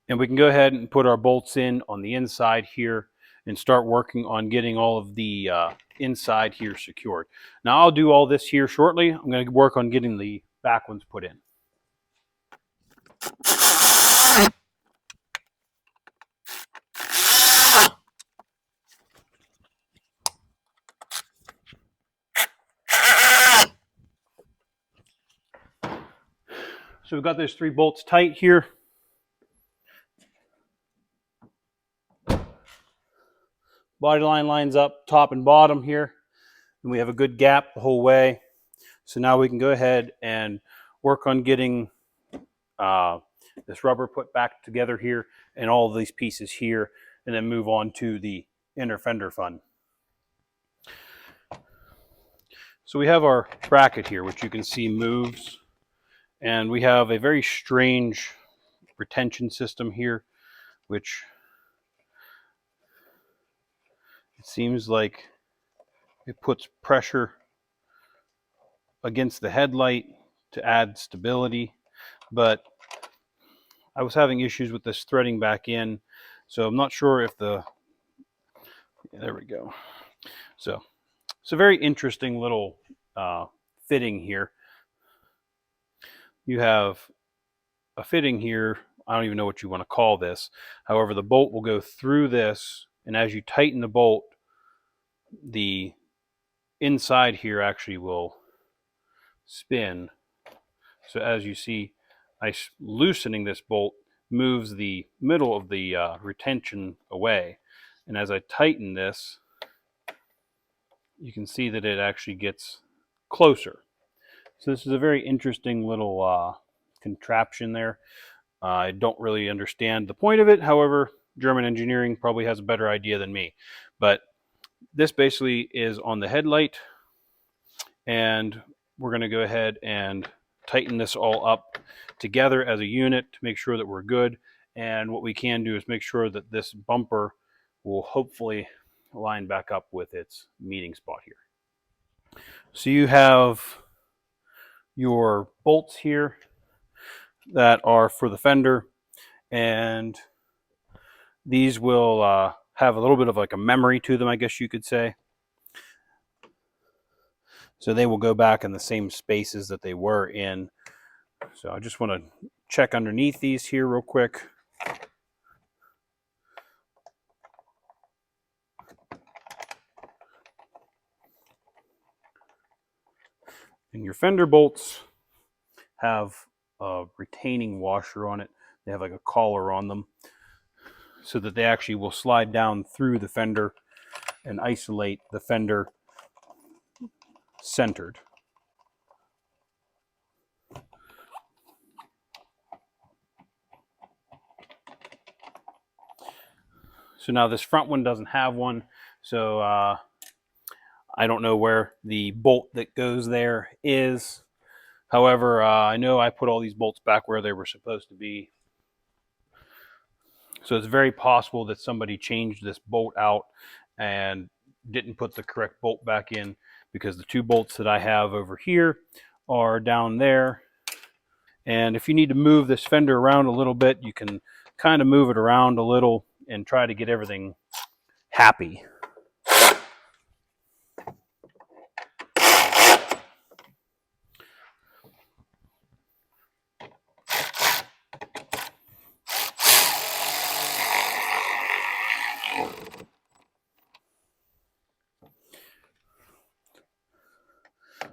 Speaker 1: And we can go ahead and put our bolts in on the inside here and start working on getting all of the inside here secured. Now I'll do all this here shortly. I'm going to work on getting the back ones put in. So we've got those 3 bolts tight here. Body line lines up top and bottom here, and we have a good gap the whole way. So now we can go ahead and work on getting this rubber put back together here and all of these pieces here, and then move on to the inner fender fun. So we have our bracket here, which you can see moves, and we have a very strange retention system here, which it seems like it puts pressure against the headlight to add stability, but I was having issues with this threading back in, so I'm not sure if the, yeah, there we go. So it's a very interesting little fitting here. You have a fitting here, I don't even know what you want to call this. However, the bolt will go through this, and as you tighten the bolt, the inside here actually will spin. So as you see, loosening this bolt moves the middle of the retention away. And as I tighten this, you can see that it actually gets closer. So this is a very interesting little contraption there. I don't really understand the point of it. However, German engineering probably has a better idea than me. But this basically is on the headlight, and we're going to go ahead and tighten this all up together as a unit to make sure that we're good. And what we can do is make sure that this bumper will hopefully line back up with its meeting spot here. So you have your bolts here that are for the fender, and these will have a little bit of like a memory to them, I guess you could say. So they will go back in the same spaces that they were in. So I just want to check underneath these here real quick. And your fender bolts have a retaining washer on it. They have like a collar on them so that they actually will slide down through the fender and isolate the fender centered. So now this front one doesn't have one, so I don't know where the bolt that goes there is. However, I know I put all these bolts back where they were supposed to be. So it's very possible that somebody changed this bolt out and didn't put the correct bolt back in, because the 2 bolts that I have over here are down there. And if you need to move this fender around a little bit, you can kind of move it around a little and try to get everything happy.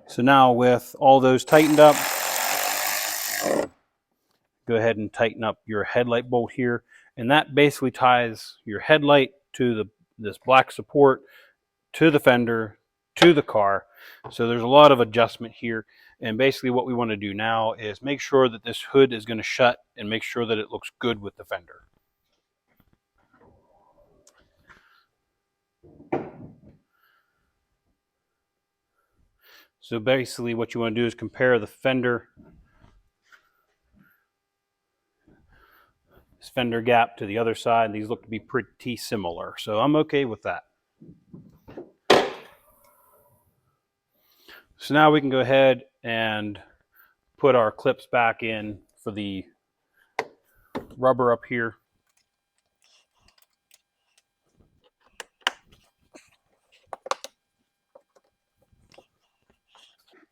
Speaker 1: So now with all those tightened up, go ahead and tighten up your headlight bolt here. And that basically ties your headlight to this black support, to the fender, to the car. So there's a lot of adjustment here. And basically what we want to do now is make sure that this hood is going to shut and make sure that it looks good with the fender. So basically what you want to do is compare the fender, this fender gap to the other side. These look to be pretty similar, so I'm okay with that. So now we can go ahead and put our clips back in for the rubber up here.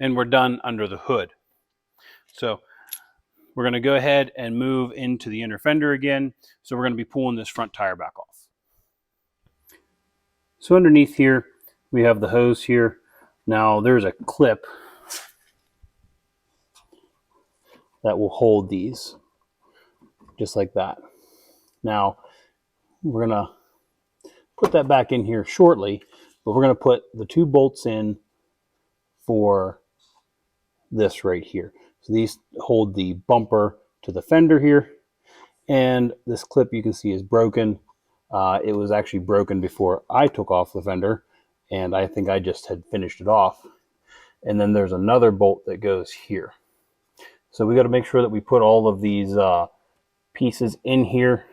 Speaker 1: And we're done under the hood. So we're going to go ahead and move into the inner fender again. So we're going to be pulling this front tire back off. So underneath here, we have the hose here. Now there's a clip that will hold these, just like that. Now we're going to put that back in here shortly, but we're going to put the 2 bolts in for this right here. So these hold the bumper to the fender here, and this clip you can see is broken. It was actually broken before I took off the fender, and I think I just had finished it off. And then there's another bolt that goes here. So we got to make sure that we put all of these pieces in here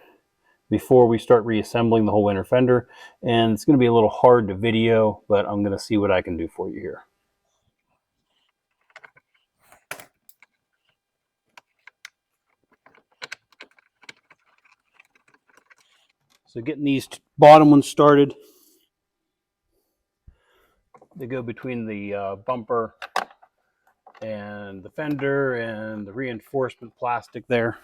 Speaker 1: before we start reassembling the whole inner fender. And it's going to be a little hard to video, but I'm going to see what I can do for you here. So getting these bottom ones started, they go between the bumper and the fender and the reinforcement plastic there.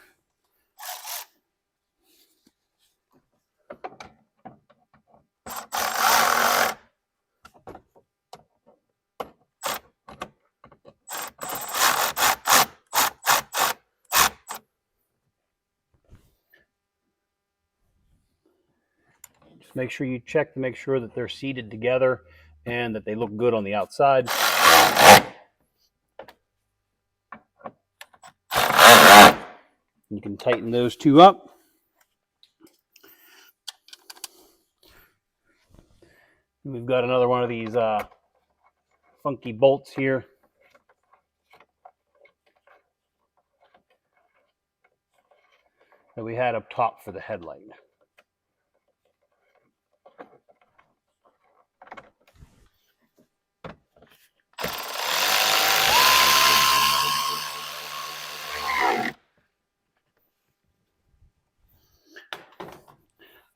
Speaker 1: Just make sure you check to make sure that they're seated together and that they look good on the outside. You can tighten those 2 up. We've got another one of these funky bolts here. That we had up top for the headlight.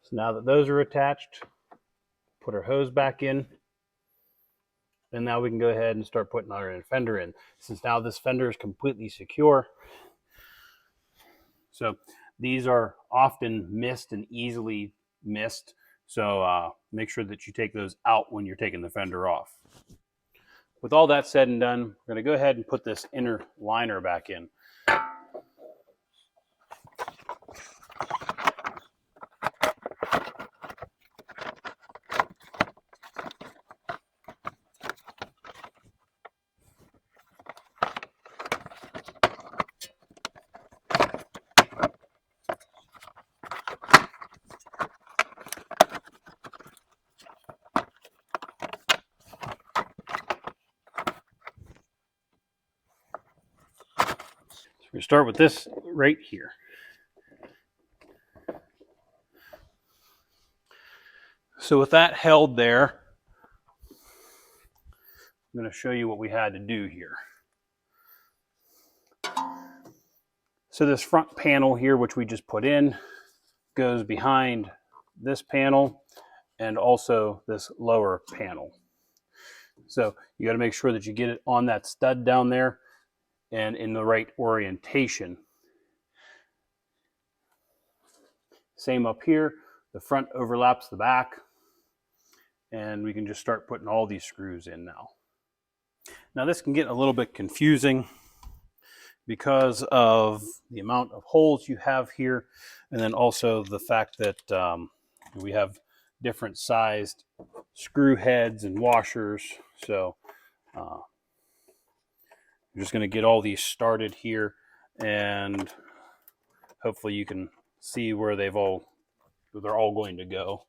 Speaker 1: So now that those are attached, put our hose back in, and now we can go ahead and start putting our fender in. Since now this fender is completely secure, so these are often missed and easily missed. So make sure that you take those out when you're taking the fender off. With all that said and done, we're going to go ahead and put this inner liner back in. we start with this right here. So with that held there, I'm going to show you what we had to do here. So this front panel here, which we just put in, goes behind this panel and also this lower panel. So you got to make sure that you get it on that stud down there and in the right orientation. Same up here, the front overlaps the back, and we can just start putting all these screws in now. Now this can get a little bit confusing because of the amount of holes you have here, and then also the fact that we have different sized screw heads and washers. So I'm just going to get all these started here, and hopefully you can see where they're all going to go.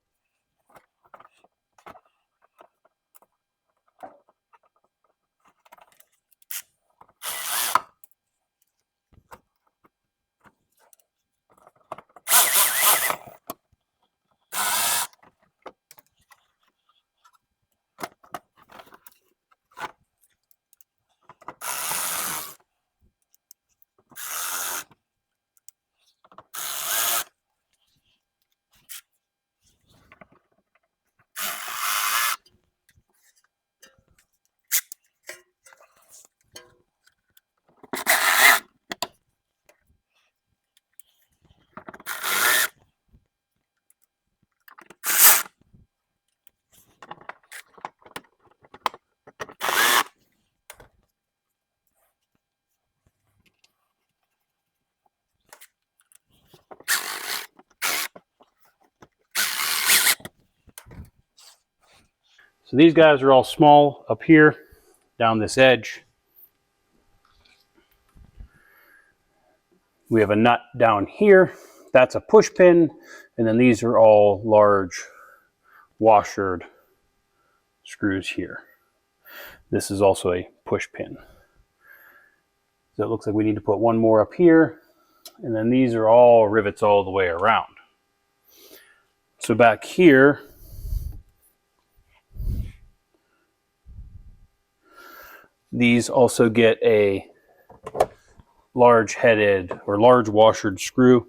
Speaker 1: So these guys are all small up here down this edge. We have a nut down here. That's a push pin. And then these are all large washered screws here. This is also a push pin. So it looks like we need to put one more up here. And then these are all rivets all the way around. So back here, these also get a large headed or large washered screw.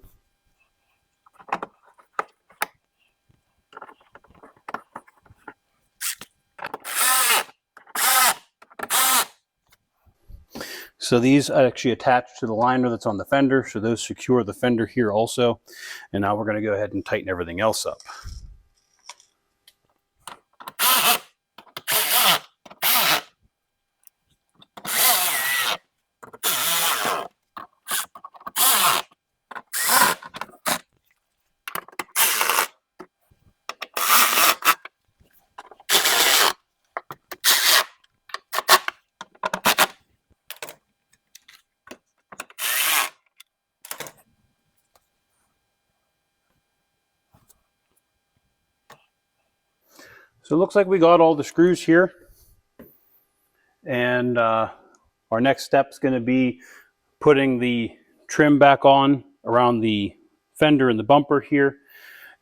Speaker 1: So these actually attach to the liner that's on the fender, so those secure the fender here also. And now we're going to go ahead and tighten everything else up. So it looks like we got all the screws here. And our next step is going to be putting the trim back on around the fender and the bumper here.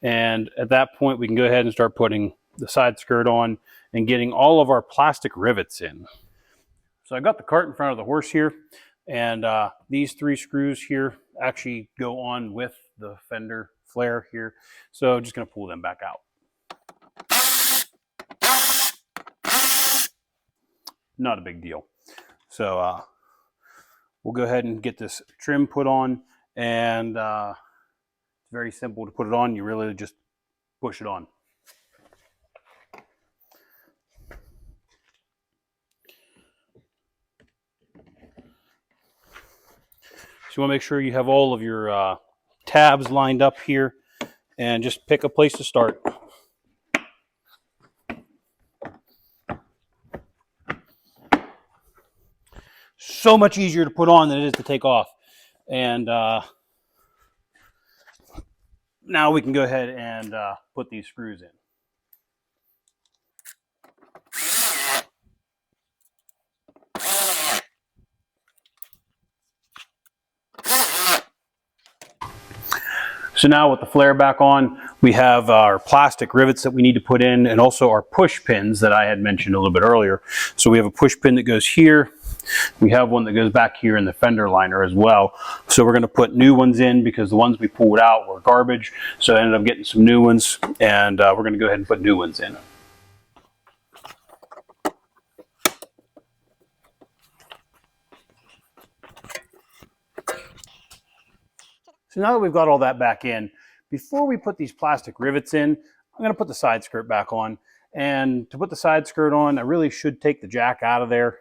Speaker 1: And at that point, we can go ahead and start putting the side skirt on and getting all of our plastic rivets in. So I got the cart in front of the horse here, and these three screws here actually go on with the fender flare here. So I'm just going to pull them back out. Not a big deal. So we'll go ahead and get this trim put on, and it's very simple to put it on. You really just push it on. So you want to make sure you have all of your tabs lined up here, and just pick a place to start. So much easier to put on than it is to take off. And now we can go ahead and put these screws in. So now with the flare back on, we have our plastic rivets that we need to put in, and also our push pins that I had mentioned a little bit earlier. So we have a push pin that goes here. We have one that goes back here in the fender liner as well. So we're going to put new ones in because the ones we pulled out were garbage. So I ended up getting some new ones, and we're going to go ahead and put new ones in. So now that we've got all that back in, before we put these plastic rivets in, I'm going to put the side skirt back on. And to put the side skirt on, I really should take the jack out of there.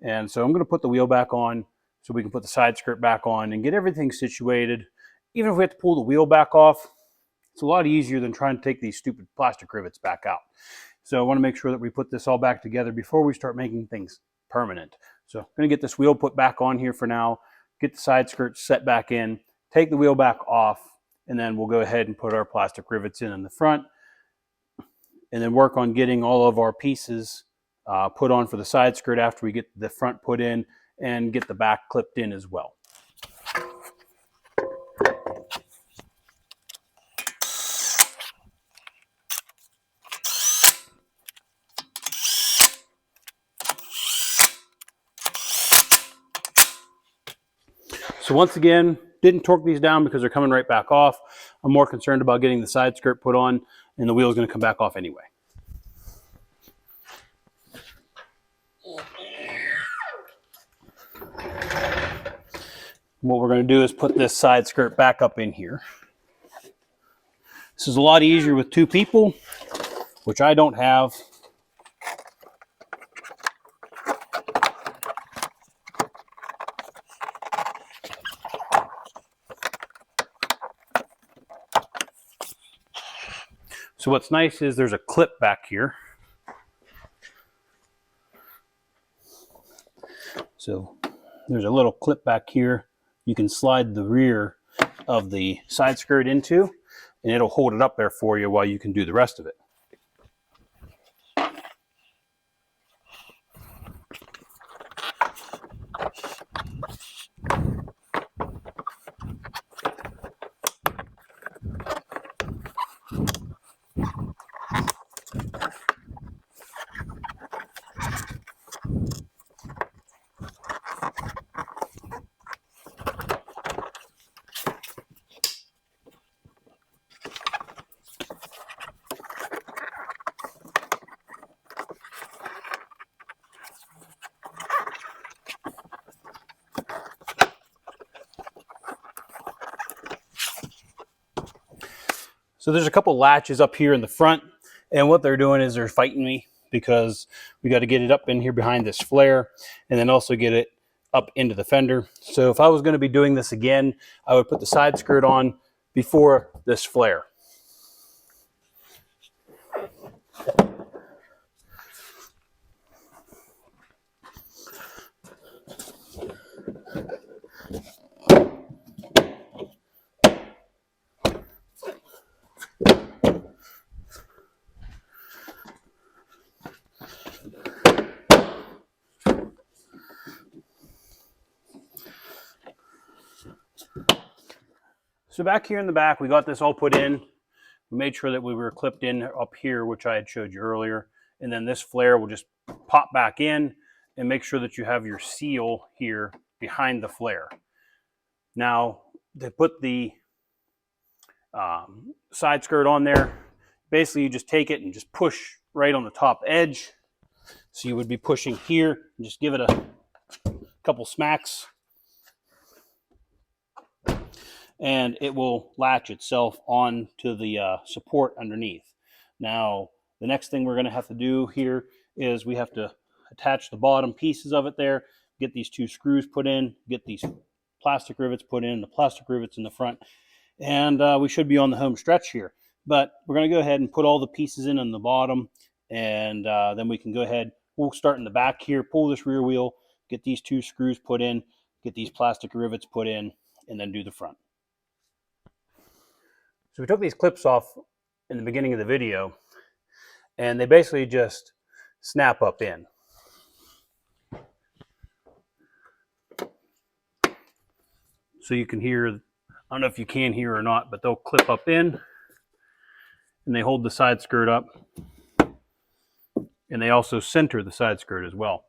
Speaker 1: And so I'm going to put the wheel back on so we can put the side skirt back on and get everything situated. Even if we have to pull the wheel back off, it's a lot easier than trying to take these stupid plastic rivets back out. So I want to make sure that we put this all back together before we start making things permanent. So I'm going to get this wheel put back on here for now, get the side skirt set back in, take the wheel back off, and then we'll go ahead and put our plastic rivets in the front, and then work on getting all of our pieces put on for the side skirt after we get the front put in and get the back clipped in as well. So once again, didn't torque these down because they're coming right back off. I'm more concerned about getting the side skirt put on, and the wheel is going to come back off anyway. What we're going to do is put this side skirt back up in here. This is a lot easier with two people, which I don't have. So what's nice is there's a clip back here. So there's a little clip back here you can slide the rear of the side skirt into, and it'll hold it up there for you while you can do the rest of it. So there's a couple latches up here in the front, and what they're doing is they're fighting me because we got to get it up in here behind this flare and then also get it up into the fender. So if I was going to be doing this again, I would put the side skirt on before this flare. So back here in the back, we got this all put in. We made sure that we were clipped in up here, which I had showed you earlier. And then this flare will just pop back in, and make sure that you have your seal here behind the flare. Now, to put the side skirt on there, basically you just take it and just push right on the top edge. So you would be pushing here and just give it a couple smacks, and it will latch itself onto the support underneath. Now, the next thing we're going to have to do here is we have to attach the bottom pieces of it there, get these two screws put in, get these plastic rivets put in, the plastic rivets in the front, and we should be on the home stretch here. But we're going to go ahead and put all the pieces in on the bottom, and then we can go ahead, we'll start in the back here, pull this rear wheel, get these two screws put in, get these plastic rivets put in, and then do the front. So we took these clips off in the beginning of the video, and they basically just snap up in. So you can hear I don't know if you can hear or not, but they'll clip up in and they hold the side skirt up. And they also center the side skirt as well.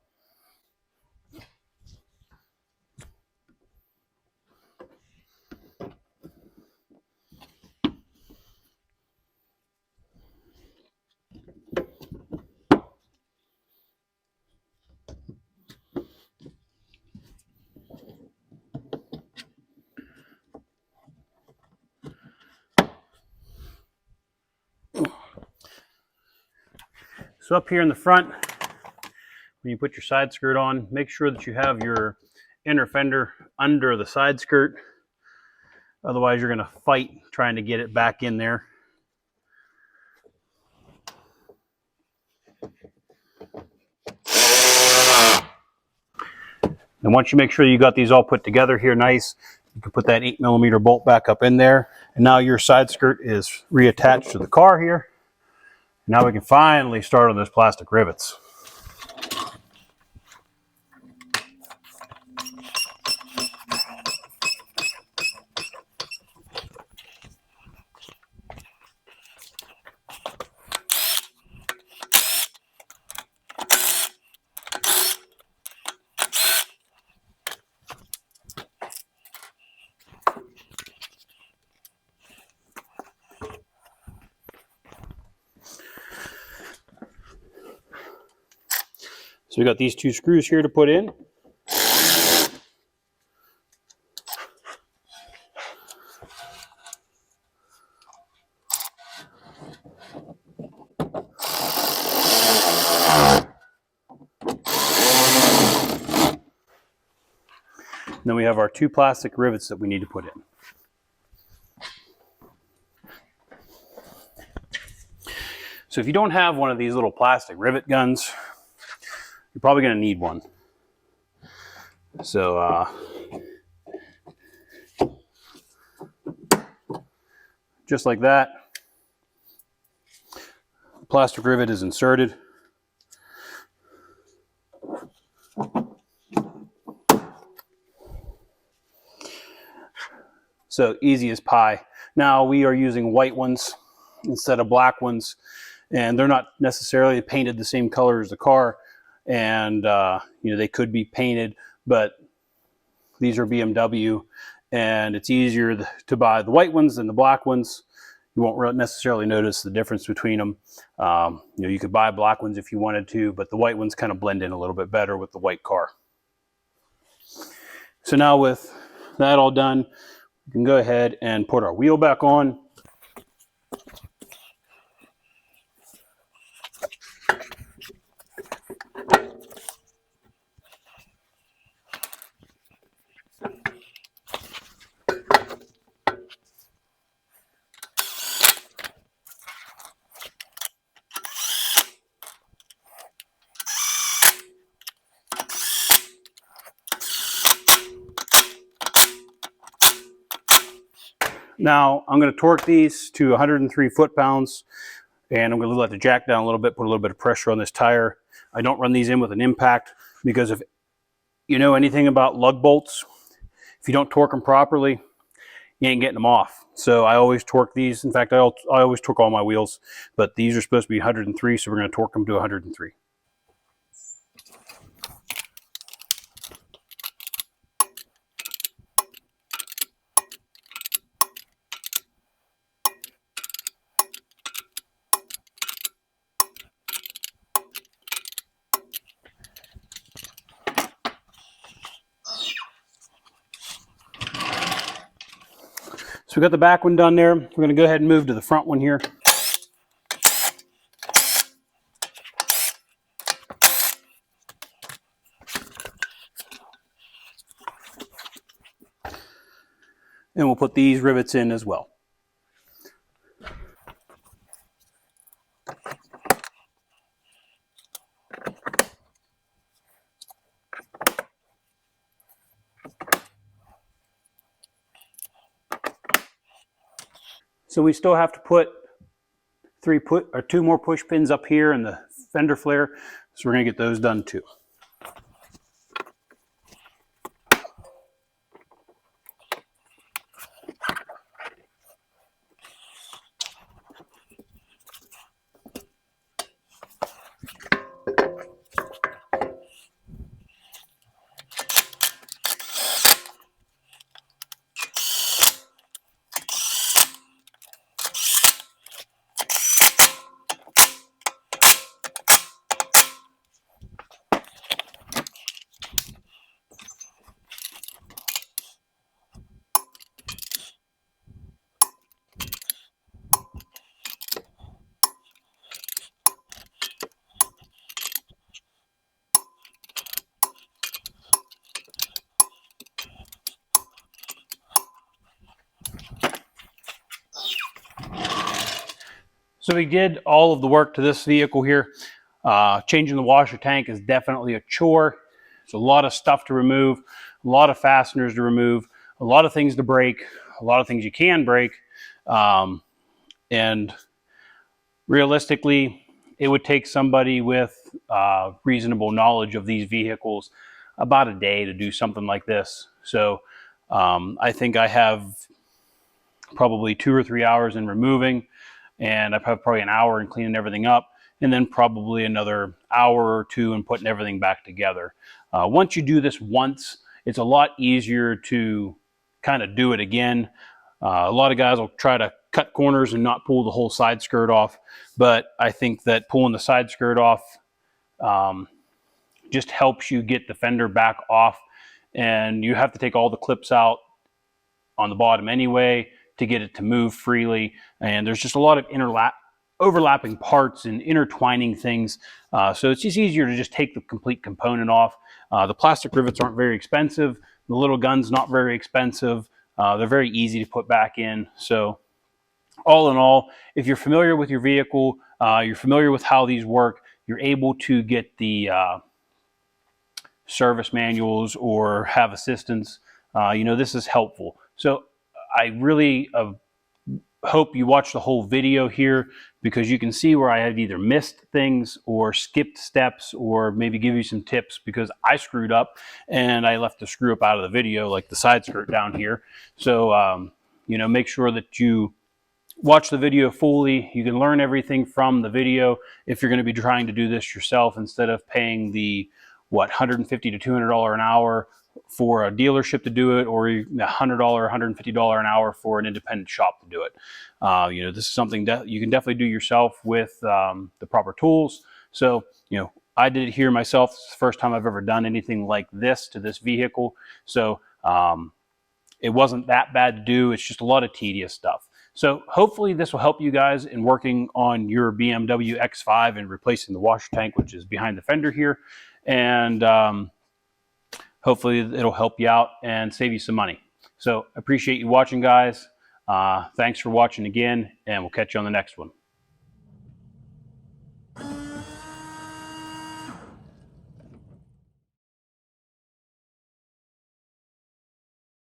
Speaker 1: So up here in the front, when you put your side skirt on, make sure that you have your inner fender under the side skirt. Otherwise, you're going to fight trying to get it back in there. And once you make sure you got these all put together here nice, you can put that 8mm bolt back up in there. And now your side skirt is reattached to the car here. Now we can finally start on those plastic rivets. So we got these 2 screws here to put in. And then we have our 2 plastic rivets that we need to put in. So if you don't have one of these little plastic rivet guns, you're probably going to need one. So just like that, the plastic rivet is inserted. So easy as pie. Now we are using white ones instead of black ones, and they're not necessarily painted the same color as the car, and you know, they could be painted, but these are BMW, and it's easier to buy the white ones than the black ones. You won't necessarily notice the difference between them. You know, you could buy black ones if you wanted to, but the white ones kind of blend in a little bit better with the white car. So now with that all done, we can go ahead and put our wheel back on. Now I'm going to torque these to 103 foot-pounds, and I'm going to let the jack down a little bit, put a little bit of pressure on this tire. I don't run these in with an impact, because if you know anything about lug bolts, if you don't torque them properly, you ain't getting them off. So I always torque these. In fact, I always torque all my wheels, but these are supposed to be 103, so we're going to torque them to 103. So we got the back one done there. We're going to go ahead and move to the front one here. And we'll put these rivets in as well. So we still have to put 2 more push pins up here in the fender flare. So we're going to get those done too. So we did all of the work to this vehicle here. Changing the washer tank is definitely a chore. It's a lot of stuff to remove, a lot of fasteners to remove, a lot of things to break, a lot of things you can break. And realistically, it would take somebody with reasonable knowledge of these vehicles about a day to do something like this. So I think I have probably 2 or 3 hours in removing, and I have probably an hour in cleaning everything up, and then probably another hour or two in putting everything back together. Once you do this once, it's a lot easier to kind of do it again. A lot of guys will try to cut corners and not pull the whole side skirt off, but I think that pulling the side skirt off just helps you get the fender back off, and you have to take all the clips out on the bottom anyway to get it to move freely. And there's just a lot of overlapping parts and intertwining things. So it's just easier to just take the complete component off. The plastic rivets aren't very expensive. The little gun's not very expensive. They're very easy to put back in. So all in all, if you're familiar with your vehicle, you're familiar with how these work, you're able to get the service manuals or have assistance. This is helpful. So I really hope you watch the whole video here, because you can see where I have either missed things or skipped steps, or maybe give you some tips because I screwed up and I left the screw up out of the video, like the side skirt down here. So, make sure that you watch the video fully. You can learn everything from the video if you're going to be trying to do this yourself, instead of paying the $150 to $200 an hour for a dealership to do it, or $100, $150 an hour for an independent shop to do it. This is something that you can definitely do yourself with the proper tools. So, I did it here myself. It's the first time I've ever done anything like this to this vehicle. So it wasn't that bad to do. It's just a lot of tedious stuff. So hopefully this will help you guys in working on your BMW X5 and replacing the washer tank, which is behind the fender here. And hopefully it'll help you out and save you some money. So I appreciate you watching, guys. Thanks for watching again, and we'll catch you on the next one.